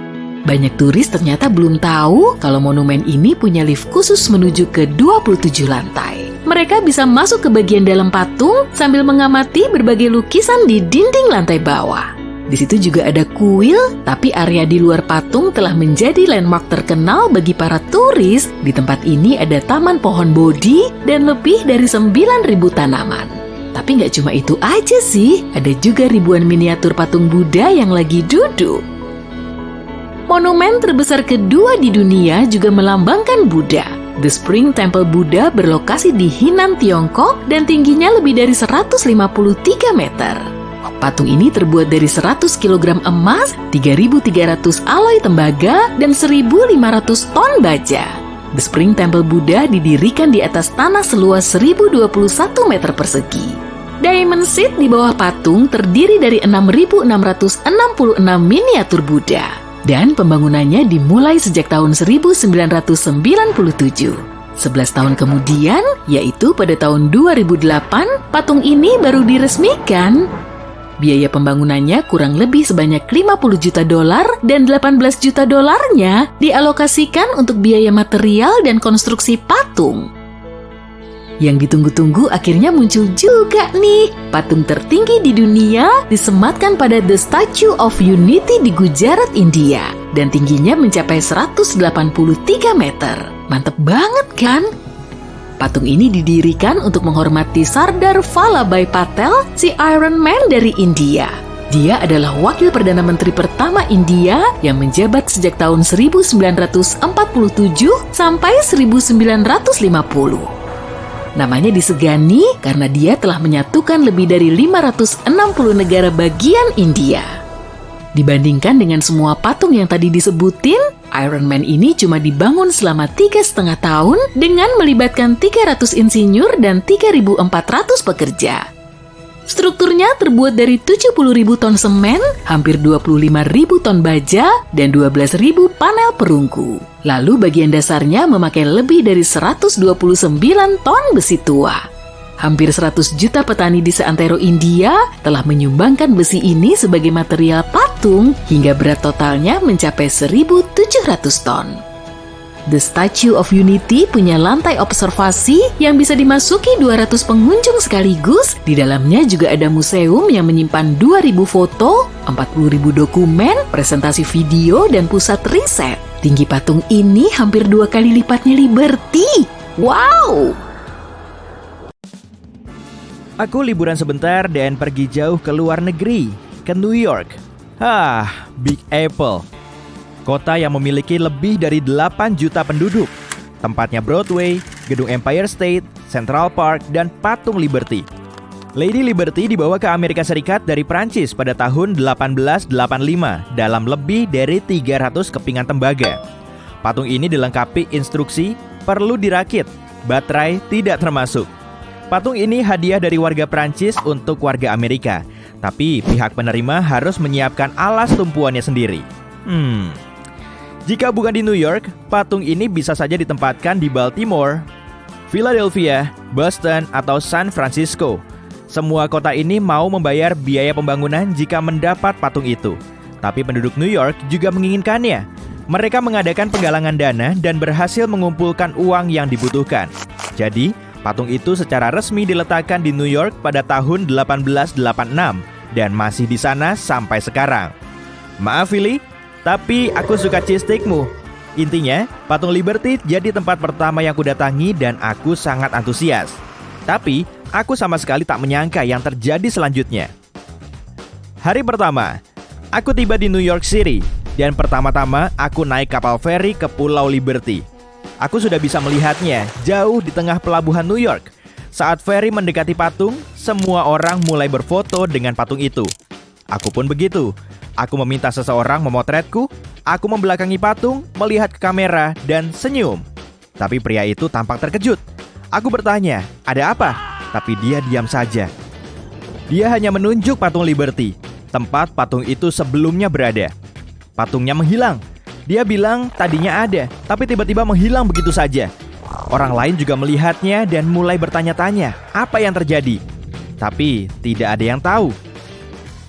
[SPEAKER 3] Banyak turis ternyata belum tahu kalau monumen ini punya lift khusus menuju ke 27 lantai. Mereka bisa masuk ke bagian dalam patung sambil mengamati berbagai lukisan di dinding lantai bawah. Di situ juga ada kuil, tapi area di luar patung telah menjadi landmark terkenal bagi para turis. Di tempat ini ada taman pohon bodi dan lebih dari 9.000 tanaman. Tapi nggak cuma itu aja sih, ada juga ribuan miniatur patung Buddha yang lagi duduk. Monumen terbesar kedua di dunia juga melambangkan Buddha. The Spring Temple Buddha berlokasi di Henan, Tiongkok dan tingginya lebih dari 153 meter. Patung ini terbuat dari 100 kg emas, 3.300 aloi tembaga, dan 1.500 ton baja. The Spring Temple Buddha didirikan di atas tanah seluas 1.021 meter persegi. Diamond Seat di bawah patung terdiri dari 6.666 miniatur Buddha. Dan pembangunannya dimulai sejak tahun 1997. 11 tahun kemudian, yaitu pada tahun 2008, patung ini baru diresmikan. Biaya pembangunannya kurang lebih sebanyak $50 juta dan $18 juta dialokasikan untuk biaya material dan konstruksi patung. Yang ditunggu-tunggu akhirnya muncul juga nih. Patung tertinggi di dunia disematkan pada The Statue of Unity di Gujarat, India. Dan tingginya mencapai 183 meter. Mantep banget kan? Patung ini didirikan untuk menghormati Sardar Vallabhbhai Patel, si Iron Man dari India. Dia adalah wakil Perdana Menteri pertama India yang menjabat sejak tahun 1947 sampai 1950. Namanya disegani karena dia telah menyatukan lebih dari 560 negara bagian India. Dibandingkan dengan semua patung yang tadi disebutin, Iron Man ini cuma dibangun selama 3,5 tahun dengan melibatkan 300 insinyur dan 3.400 pekerja. Strukturnya terbuat dari 70.000 ton semen, hampir 25.000 ton baja, dan 12.000 panel perunggu. Lalu bagian dasarnya memakai lebih dari 129 ton besi tua. Hampir 100 juta petani di seantero India telah menyumbangkan besi ini sebagai material patung hingga berat totalnya mencapai 1.700 ton. The Statue of Unity punya lantai observasi yang bisa dimasuki 200 pengunjung sekaligus. Di dalamnya juga ada museum yang menyimpan 2.000 foto, 40.000 dokumen, presentasi video, dan pusat riset. Tinggi patung ini hampir 2 kali lipatnya Liberty. Wow!
[SPEAKER 4] Aku liburan sebentar dan pergi jauh ke luar negeri, ke New York. Big Apple. Kota yang memiliki lebih dari 8 juta penduduk. Tempatnya Broadway, gedung Empire State, Central Park, dan patung Liberty. Lady Liberty dibawa ke Amerika Serikat dari Prancis pada tahun 1885 dalam lebih dari 300 kepingan tembaga. Patung ini dilengkapi instruksi perlu dirakit, baterai tidak termasuk. Patung ini hadiah dari warga Prancis untuk warga Amerika, tapi pihak penerima harus menyiapkan alas tumpuannya sendiri. Jika bukan di New York, patung ini bisa saja ditempatkan di Baltimore, Philadelphia, Boston, atau San Francisco. Semua kota ini mau membayar biaya pembangunan jika mendapat patung itu. Tapi penduduk New York juga menginginkannya. Mereka mengadakan penggalangan dana dan berhasil mengumpulkan uang yang dibutuhkan. Jadi, patung itu secara resmi diletakkan di New York pada tahun 1886 dan masih di sana sampai sekarang. Maaf, Philly, tapi aku suka cheese stickmu. Intinya, patung Liberty jadi tempat pertama yang kudatangi dan aku sangat antusias. Tapi, aku sama sekali tak menyangka yang terjadi selanjutnya. Hari pertama, aku tiba di New York City dan pertama-tama aku naik kapal feri ke Pulau Liberty. Aku sudah bisa melihatnya jauh di tengah pelabuhan New York. Saat feri mendekati patung, semua orang mulai berfoto dengan patung itu. Aku pun begitu. Aku meminta seseorang memotretku, aku membelakangi patung, melihat ke kamera, dan senyum. Tapi pria itu tampak terkejut. Aku bertanya, ada apa? Tapi dia diam saja. Dia hanya menunjuk patung Liberty, tempat patung itu sebelumnya berada. Patungnya menghilang. Dia bilang tadinya ada, tapi tiba-tiba menghilang begitu saja. Orang lain juga melihatnya dan mulai bertanya-tanya, apa yang terjadi? Tapi tidak ada yang tahu.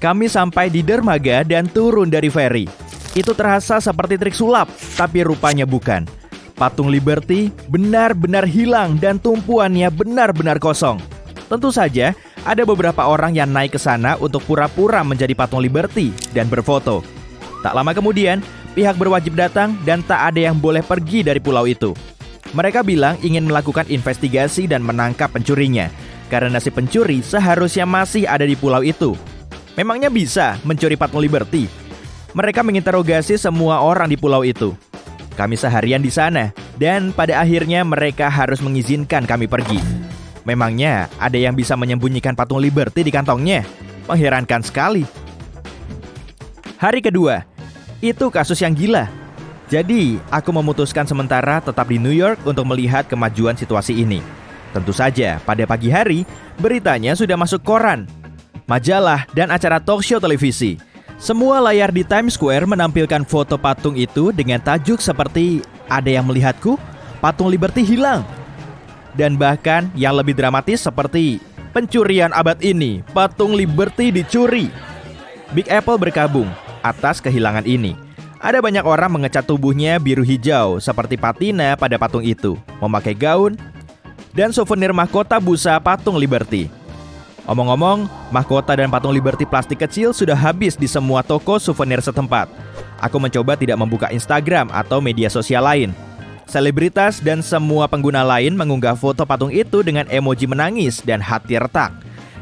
[SPEAKER 4] Kami sampai di dermaga dan turun dari feri. Itu terasa seperti trik sulap, tapi rupanya bukan. Patung Liberty benar-benar hilang dan tumpuannya benar-benar kosong. Tentu saja, ada beberapa orang yang naik ke sana untuk pura-pura menjadi patung Liberty dan berfoto. Tak lama kemudian, pihak berwajib datang dan tak ada yang boleh pergi dari pulau itu. Mereka bilang ingin melakukan investigasi dan menangkap pencurinya, karena si pencuri seharusnya masih ada di pulau itu. Memangnya bisa mencuri patung Liberty? Mereka menginterogasi semua orang di pulau itu. Kami seharian di sana, dan pada akhirnya mereka harus mengizinkan kami pergi. Memangnya ada yang bisa menyembunyikan patung Liberty di kantongnya? Mengherankan sekali. Hari kedua, itu kasus yang gila. Jadi, aku memutuskan sementara tetap di New York untuk melihat kemajuan situasi ini. Tentu saja, pada pagi hari, beritanya sudah masuk koran, majalah, dan acara talk show televisi. Semua layar di Times Square menampilkan foto patung itu dengan tajuk seperti "Ada yang melihatku? Patung Liberty hilang." Dan bahkan yang lebih dramatis seperti "Pencurian abad ini, patung Liberty dicuri." Big Apple berkabung atas kehilangan ini. Ada banyak orang mengecat tubuhnya biru hijau seperti patina pada patung itu, memakai gaun, dan souvenir mahkota busa patung Liberty. Omong-omong, mahkota dan patung Liberty plastik kecil sudah habis di semua toko souvenir setempat. Aku mencoba tidak membuka Instagram atau media sosial lain. Selebritas dan semua pengguna lain mengunggah foto patung itu dengan emoji menangis dan hati retak.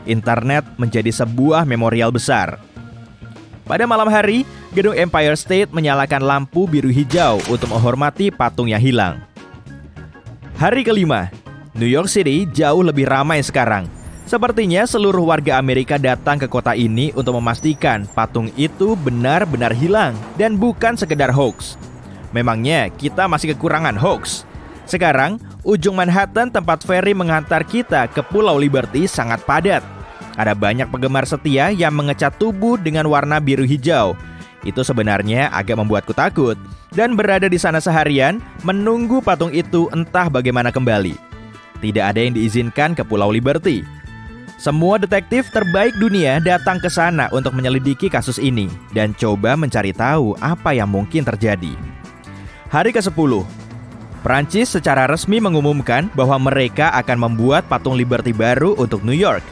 [SPEAKER 4] Internet menjadi sebuah memorial besar. Pada malam hari, gedung Empire State menyalakan lampu biru hijau untuk menghormati patung yang hilang. Hari kelima, New York City jauh lebih ramai sekarang. Sepertinya seluruh warga Amerika datang ke kota ini untuk memastikan patung itu benar-benar hilang dan bukan sekedar hoax. Memangnya kita masih kekurangan hoax? Sekarang, ujung Manhattan tempat ferry mengantar kita ke Pulau Liberty sangat padat. Ada banyak penggemar setia yang mengecat tubuh dengan warna biru hijau. Itu sebenarnya agak membuatku takut. Dan berada di sana seharian, menunggu patung itu entah bagaimana kembali. Tidak ada yang diizinkan ke Pulau Liberty. Semua detektif terbaik dunia datang ke sana untuk menyelidiki kasus ini dan coba mencari tahu apa yang mungkin terjadi. Hari ke-10, Prancis secara resmi mengumumkan bahwa mereka akan membuat patung Liberty baru untuk New York.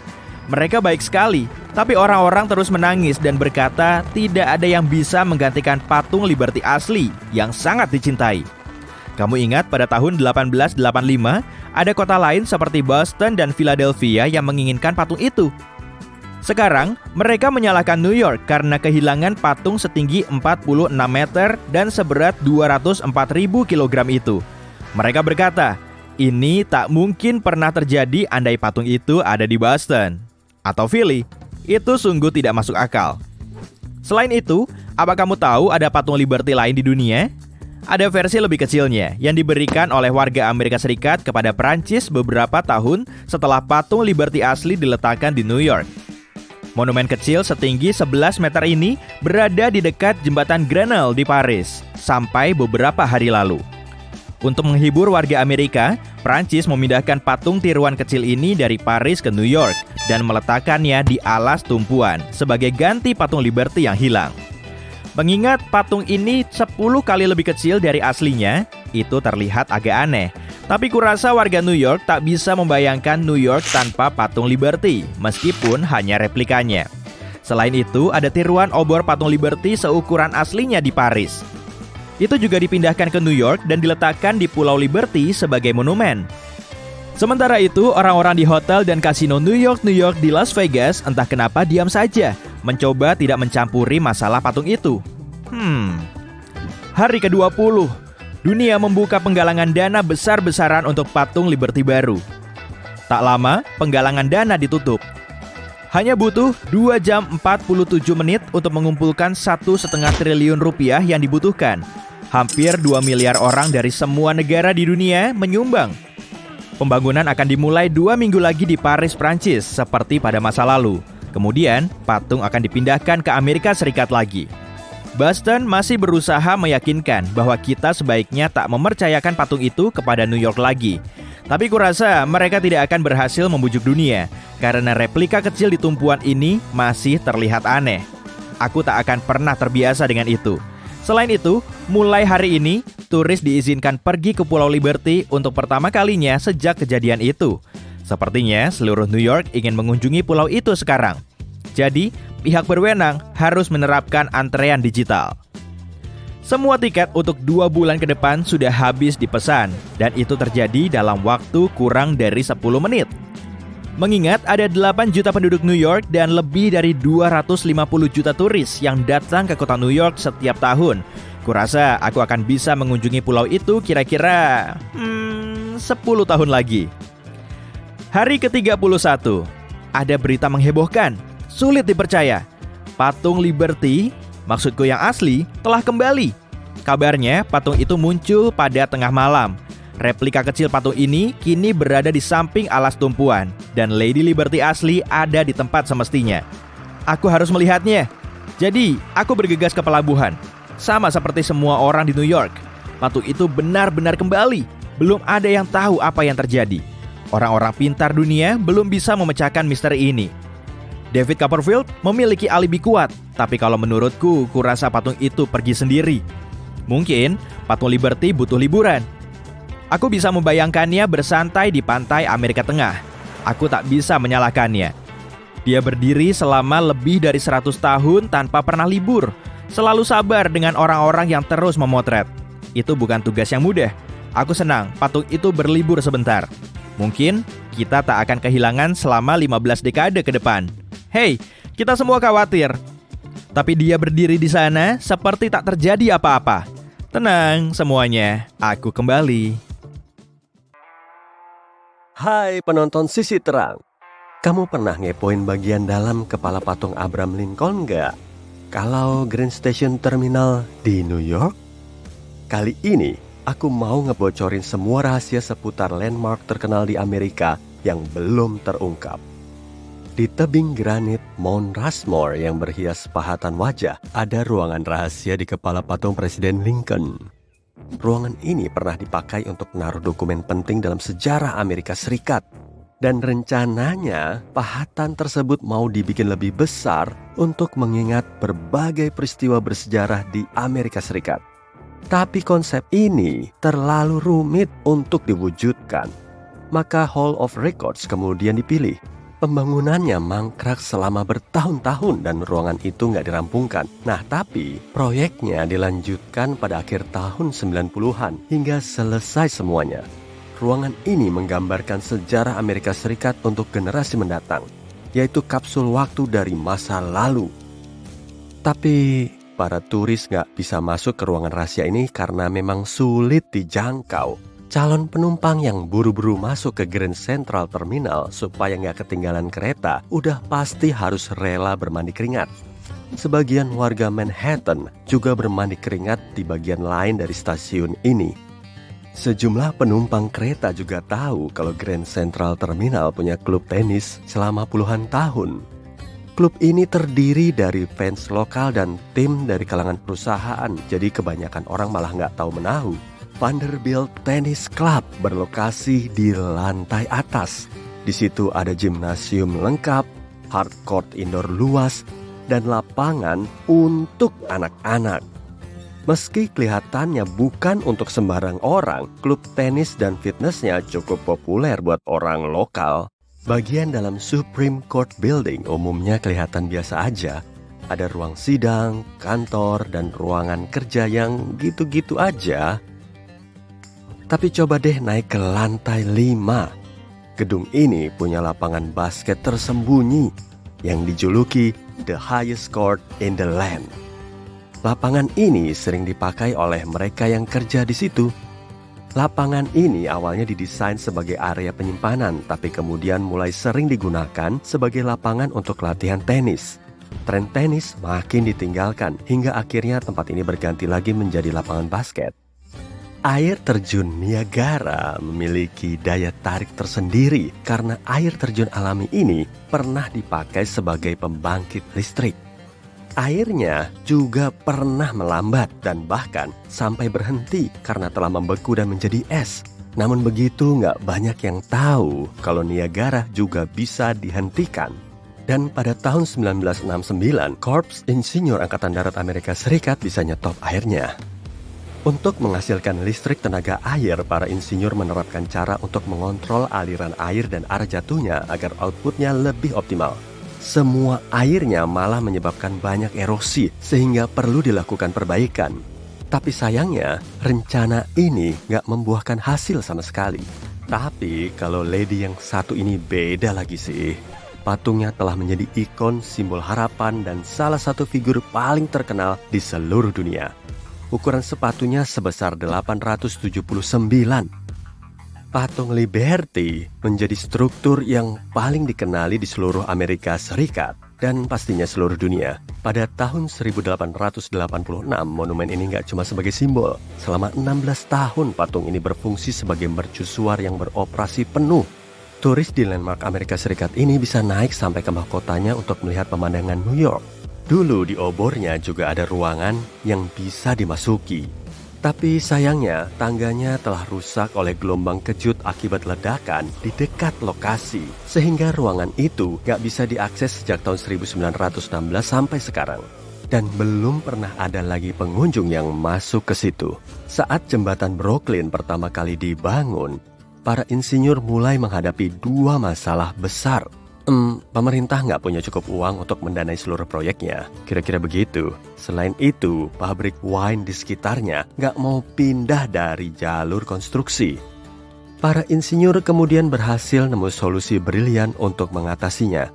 [SPEAKER 4] Mereka baik sekali, tapi orang-orang terus menangis dan berkata tidak ada yang bisa menggantikan patung Liberty asli yang sangat dicintai. Kamu ingat pada tahun 1885, ada kota lain seperti Boston dan Philadelphia yang menginginkan patung itu. Sekarang, mereka menyalahkan New York karena kehilangan patung setinggi 46 meter dan seberat 204.000 kg itu. Mereka berkata, ini tak mungkin pernah terjadi andai patung itu ada di Boston atau Philly. Itu sungguh tidak masuk akal. Selain itu, apa kamu tahu ada patung Liberty lain di dunia? Ada versi lebih kecilnya yang diberikan oleh warga Amerika Serikat kepada Prancis beberapa tahun setelah patung Liberty asli diletakkan di New York. Monumen kecil setinggi 11 meter ini berada di dekat jembatan Grenelle di Paris sampai beberapa hari lalu. Untuk menghibur warga Amerika, Prancis memindahkan patung tiruan kecil ini dari Paris ke New York dan meletakkannya di alas tumpuan sebagai ganti patung Liberty yang hilang. Mengingat patung ini 10 kali lebih kecil dari aslinya, itu terlihat agak aneh. Tapi kurasa warga New York tak bisa membayangkan New York tanpa patung Liberty, meskipun hanya replikanya. Selain itu, ada tiruan obor patung Liberty seukuran aslinya di Paris. Itu juga dipindahkan ke New York dan diletakkan di Pulau Liberty sebagai monumen. Sementara itu, orang-orang di hotel dan kasino New York di Las Vegas entah kenapa diam saja, mencoba tidak mencampuri masalah patung itu. Hari ke-20, dunia membuka penggalangan dana besar-besaran untuk patung Liberty baru. Tak lama, penggalangan dana ditutup. Hanya butuh 2 jam 47 menit untuk mengumpulkan 1,5 triliun rupiah yang dibutuhkan. Hampir 2 miliar orang dari semua negara di dunia menyumbang. Pembangunan akan dimulai 2 minggu lagi di Paris, Prancis, seperti pada masa lalu. Kemudian, patung akan dipindahkan ke Amerika Serikat lagi. Boston masih berusaha meyakinkan bahwa kita sebaiknya tak mempercayakan patung itu kepada New York lagi. Tapi kurasa mereka tidak akan berhasil membujuk dunia, karena replika kecil di tumpuan ini masih terlihat aneh. Aku tak akan pernah terbiasa dengan itu. Selain itu, mulai hari ini, turis diizinkan pergi ke Pulau Liberty untuk pertama kalinya sejak kejadian itu. Sepertinya seluruh New York ingin mengunjungi pulau itu sekarang. Jadi, pihak berwenang harus menerapkan antrean digital. Semua tiket untuk 2 bulan ke depan sudah habis dipesan, dan itu terjadi dalam waktu kurang dari 10 menit. Mengingat ada 8 juta penduduk New York dan lebih dari 250 juta turis yang datang ke kota New York setiap tahun, kurasa aku akan bisa mengunjungi pulau itu kira-kira 10 tahun lagi. Hari ke-31, ada berita menghebohkan, sulit dipercaya. Patung Liberty, maksudku yang asli, telah kembali. Kabarnya patung itu muncul pada tengah malam. Replika kecil patung ini kini berada di samping alas tumpuan, dan Lady Liberty asli ada di tempat semestinya. Aku harus melihatnya. Jadi, aku bergegas ke pelabuhan. Sama seperti semua orang di New York, patung itu benar-benar kembali. Belum ada yang tahu apa yang terjadi. Orang-orang pintar dunia belum bisa memecahkan misteri ini. David Copperfield memiliki alibi kuat, tapi kalau menurutku, kurasa patung itu pergi sendiri. Mungkin patung Liberty butuh liburan. Aku bisa membayangkannya bersantai di pantai Amerika Tengah. Aku tak bisa menyalahkannya. Dia berdiri selama lebih dari 100 tahun tanpa pernah libur. Selalu sabar dengan orang-orang yang terus memotret. Itu bukan tugas yang mudah. Aku senang patung itu berlibur sebentar. Mungkin kita tak akan kehilangan selama 15 dekade ke depan. Hei, kita semua khawatir. Tapi dia berdiri di sana seperti tak terjadi apa-apa. Tenang semuanya, aku kembali.
[SPEAKER 1] Hai penonton Sisi Terang. Kamu pernah ngepoin bagian dalam kepala patung Abraham Lincoln nggak? Kalau Grand Station Terminal di New York? Kali ini, aku mau ngebocorin semua rahasia seputar landmark terkenal di Amerika yang belum terungkap. Di tebing granit Mount Rushmore yang berhias pahatan wajah, ada ruangan rahasia di kepala patung Presiden Lincoln. Ruangan ini pernah dipakai untuk menaruh dokumen penting dalam sejarah Amerika Serikat. Dan rencananya, pahatan tersebut mau dibikin lebih besar untuk mengingat berbagai peristiwa bersejarah di Amerika Serikat. Tapi konsep ini terlalu rumit untuk diwujudkan. Maka Hall of Records kemudian dipilih. Pembangunannya mangkrak selama bertahun-tahun dan ruangan itu nggak dirampungkan. Nah, tapi proyeknya dilanjutkan pada akhir tahun 90-an hingga selesai semuanya. Ruangan ini menggambarkan sejarah Amerika Serikat untuk generasi mendatang, yaitu kapsul waktu dari masa lalu. Tapi para turis nggak bisa masuk ke ruangan rahasia ini karena memang sulit dijangkau. Calon penumpang yang buru-buru masuk ke Grand Central Terminal supaya nggak ketinggalan kereta udah pasti harus rela bermandi keringat. Sebagian warga Manhattan juga bermandi keringat di bagian lain dari stasiun ini. Sejumlah penumpang kereta juga tahu kalau Grand Central Terminal punya klub tenis selama puluhan tahun. Klub ini terdiri dari fans lokal dan tim dari kalangan perusahaan, jadi kebanyakan orang malah nggak tahu menahu. Vanderbilt Tennis Club berlokasi di lantai atas. Di situ ada gimnasium lengkap, hard court indoor luas, dan lapangan untuk anak-anak. Meski kelihatannya bukan untuk sembarang orang, klub tenis dan fitnessnya cukup populer buat orang lokal. Bagian dalam Supreme Court Building umumnya kelihatan biasa aja. Ada ruang sidang, kantor, dan ruangan kerja yang gitu-gitu aja. Tapi coba deh naik ke lantai 5. Gedung ini punya lapangan basket tersembunyi yang dijuluki The Highest Court in the Land. Lapangan ini sering dipakai oleh mereka yang kerja di situ. Lapangan ini awalnya didesain sebagai area penyimpanan, tapi kemudian mulai sering digunakan sebagai lapangan untuk latihan tenis. Tren tenis makin ditinggalkan, hingga akhirnya tempat ini berganti lagi menjadi lapangan basket. Air terjun Niagara memiliki daya tarik tersendiri karena air terjun alami ini pernah dipakai sebagai pembangkit listrik. Airnya juga pernah melambat dan bahkan sampai berhenti karena telah membeku dan menjadi es. Namun begitu nggak banyak yang tahu kalau Niagara juga bisa dihentikan. Dan pada tahun 1969, Korps Insinyur Angkatan Darat Amerika Serikat bisa nyetop airnya. Untuk menghasilkan listrik tenaga air, para insinyur menerapkan cara untuk mengontrol aliran air dan arah jatuhnya agar outputnya lebih optimal. Semua airnya malah menyebabkan banyak erosi sehingga perlu dilakukan perbaikan. Tapi sayangnya, rencana ini nggak membuahkan hasil sama sekali. Tapi kalau lady yang satu ini beda lagi sih. Patungnya telah menjadi ikon simbol harapan dan salah satu figur paling terkenal di seluruh dunia. Ukuran sepatunya sebesar 879. Patung Liberty menjadi struktur yang paling dikenali di seluruh Amerika Serikat dan pastinya seluruh dunia. Pada tahun 1886, monumen ini nggak cuma sebagai simbol. Selama 16 tahun, patung ini berfungsi sebagai mercusuar yang beroperasi penuh. Turis di landmark Amerika Serikat ini bisa naik sampai ke mahkotanya untuk melihat pemandangan New York. Dulu di obornya juga ada ruangan yang bisa dimasuki. Tapi sayangnya, tangganya telah rusak oleh gelombang kejut akibat ledakan di dekat lokasi. Sehingga ruangan itu gak bisa diakses sejak tahun 1916 sampai sekarang. Dan belum pernah ada lagi pengunjung yang masuk ke situ. Saat jembatan Brooklyn pertama kali dibangun, para insinyur mulai menghadapi dua masalah besar. Pemerintah nggak punya cukup uang untuk mendanai seluruh proyeknya, kira-kira begitu. Selain itu, pabrik wine di sekitarnya nggak mau pindah dari jalur konstruksi. Para insinyur kemudian berhasil nemu solusi brilian untuk mengatasinya.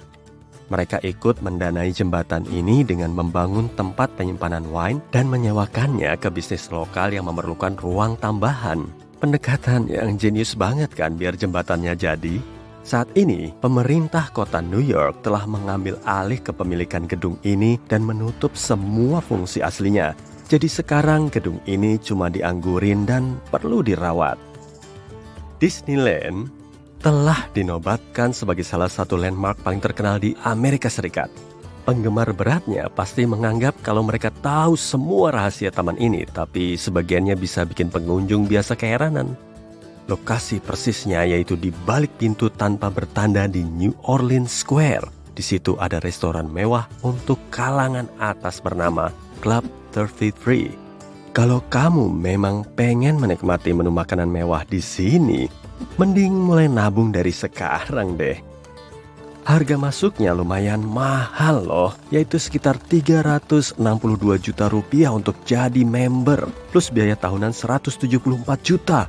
[SPEAKER 1] Mereka ikut mendanai jembatan ini dengan membangun tempat penyimpanan wine dan menyewakannya ke bisnis lokal yang memerlukan ruang tambahan. Pendekatan yang jenius banget kan biar jembatannya jadi? Saat ini, pemerintah kota New York telah mengambil alih kepemilikan gedung ini dan menutup semua fungsi aslinya. Jadi sekarang gedung ini cuma dianggurin dan perlu dirawat. Disneyland telah dinobatkan sebagai salah satu landmark paling terkenal di Amerika Serikat. Penggemar beratnya pasti menganggap kalau mereka tahu semua rahasia taman ini, tapi sebagiannya bisa bikin pengunjung biasa keheranan. Lokasi persisnya yaitu di balik pintu tanpa bertanda di New Orleans Square. Di situ ada restoran mewah untuk kalangan atas bernama Club 33. Kalau kamu memang pengen menikmati menu makanan mewah di sini, mending mulai nabung dari sekarang deh. Harga masuknya lumayan mahal loh, yaitu sekitar 362 juta rupiah untuk jadi member, plus biaya tahunan 174 juta.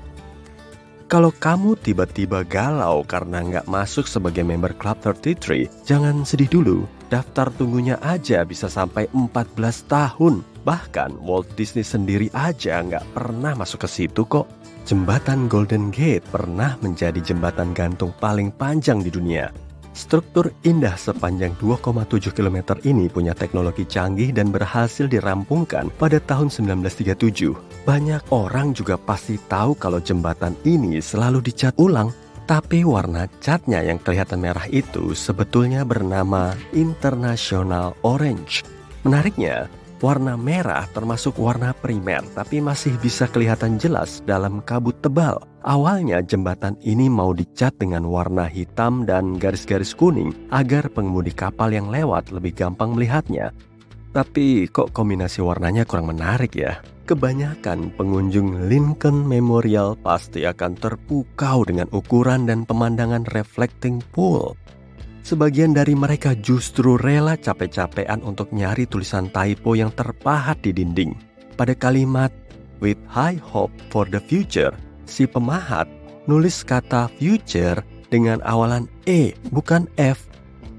[SPEAKER 1] Kalau kamu tiba-tiba galau karena nggak masuk sebagai member Club 33, jangan sedih dulu. Daftar tunggunya aja bisa sampai 14 tahun. Bahkan Walt Disney sendiri aja nggak pernah masuk ke situ kok. Jembatan Golden Gate pernah menjadi jembatan gantung paling panjang di dunia. Struktur indah sepanjang 2,7 km ini punya teknologi canggih dan berhasil dirampungkan pada tahun 1937. Banyak orang juga pasti tahu kalau jembatan ini selalu dicat ulang, tapi warna catnya yang kelihatan merah itu sebetulnya bernama International Orange. Menariknya, warna merah termasuk warna primer, tapi masih bisa kelihatan jelas dalam kabut tebal. Awalnya jembatan ini mau dicat dengan warna hitam dan garis-garis kuning agar pengemudi kapal yang lewat lebih gampang melihatnya. Tapi kok kombinasi warnanya kurang menarik ya? Kebanyakan pengunjung Lincoln Memorial pasti akan terpukau dengan ukuran dan pemandangan reflecting pool. Sebagian dari mereka justru rela capek-capekan untuk nyari tulisan typo yang terpahat di dinding. Pada kalimat "With high hope for the future", si pemahat nulis kata future dengan awalan E, bukan F.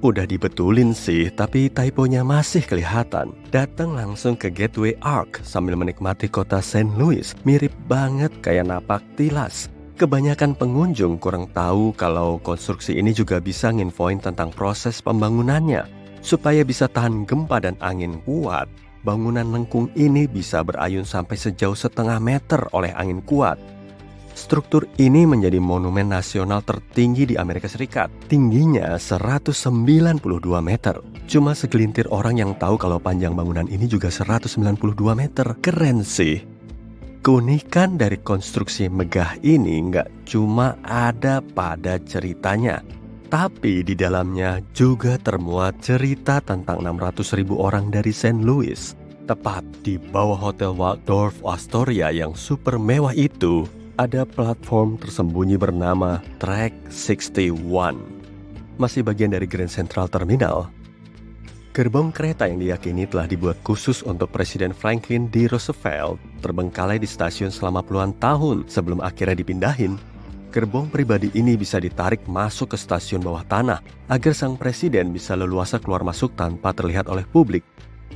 [SPEAKER 1] Udah dibetulin sih, tapi typonya masih kelihatan. Datang langsung ke Gateway Arch sambil menikmati kota St. Louis. Mirip banget kayak napak tilas. Kebanyakan pengunjung kurang tahu kalau konstruksi ini juga bisa nginfoin tentang proses pembangunannya. Supaya bisa tahan gempa dan angin kuat, bangunan lengkung ini bisa berayun sampai sejauh 0,5 meter oleh angin kuat. Struktur ini menjadi monumen nasional tertinggi di Amerika Serikat. Tingginya 192 meter. Cuma segelintir orang yang tahu kalau panjang bangunan ini juga 192 meter. Keren sih. Keunikan dari konstruksi megah ini nggak cuma ada pada ceritanya, tapi di dalamnya juga termuat cerita tentang 600.000 orang dari St. Louis. Tepat di bawah Hotel Waldorf Astoria yang super mewah itu, ada platform tersembunyi bernama Track 61. Masih bagian dari Grand Central Terminal. Gerbong kereta yang diyakini telah dibuat khusus untuk Presiden Franklin D. Roosevelt terbengkalai di stasiun selama puluhan tahun sebelum akhirnya dipindahin. Gerbong pribadi ini bisa ditarik masuk ke stasiun bawah tanah agar sang presiden bisa leluasa keluar masuk tanpa terlihat oleh publik.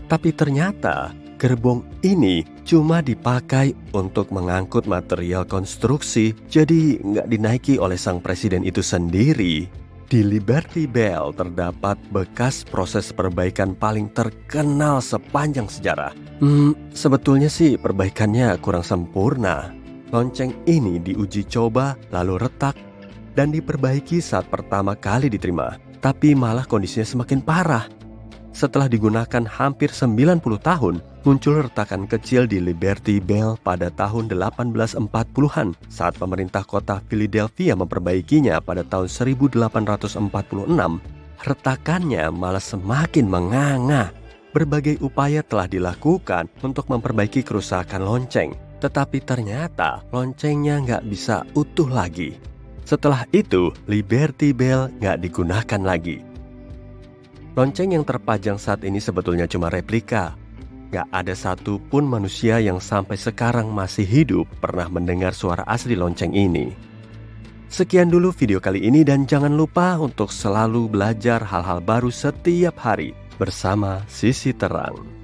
[SPEAKER 1] Tapi ternyata gerbong ini cuma dipakai untuk mengangkut material konstruksi, jadi nggak dinaiki oleh sang presiden itu sendiri. Di Liberty Bell terdapat bekas proses perbaikan paling terkenal sepanjang sejarah. Sebetulnya sih perbaikannya kurang sempurna. Lonceng ini diuji coba, lalu retak, dan diperbaiki saat pertama kali diterima. Tapi malah kondisinya semakin parah. Setelah digunakan hampir 90 tahun, muncul retakan kecil di Liberty Bell pada tahun 1840-an saat pemerintah kota Philadelphia memperbaikinya pada tahun 1846. Retakannya malah semakin menganga. Berbagai upaya telah dilakukan untuk memperbaiki kerusakan lonceng, tetapi ternyata loncengnya nggak bisa utuh lagi. Setelah itu, Liberty Bell nggak digunakan lagi. Lonceng yang terpajang saat ini sebetulnya cuma replika. Gak ada satupun manusia yang sampai sekarang masih hidup pernah mendengar suara asli lonceng ini. Sekian dulu video kali ini dan jangan lupa untuk selalu belajar hal-hal baru setiap hari bersama Sisi Terang.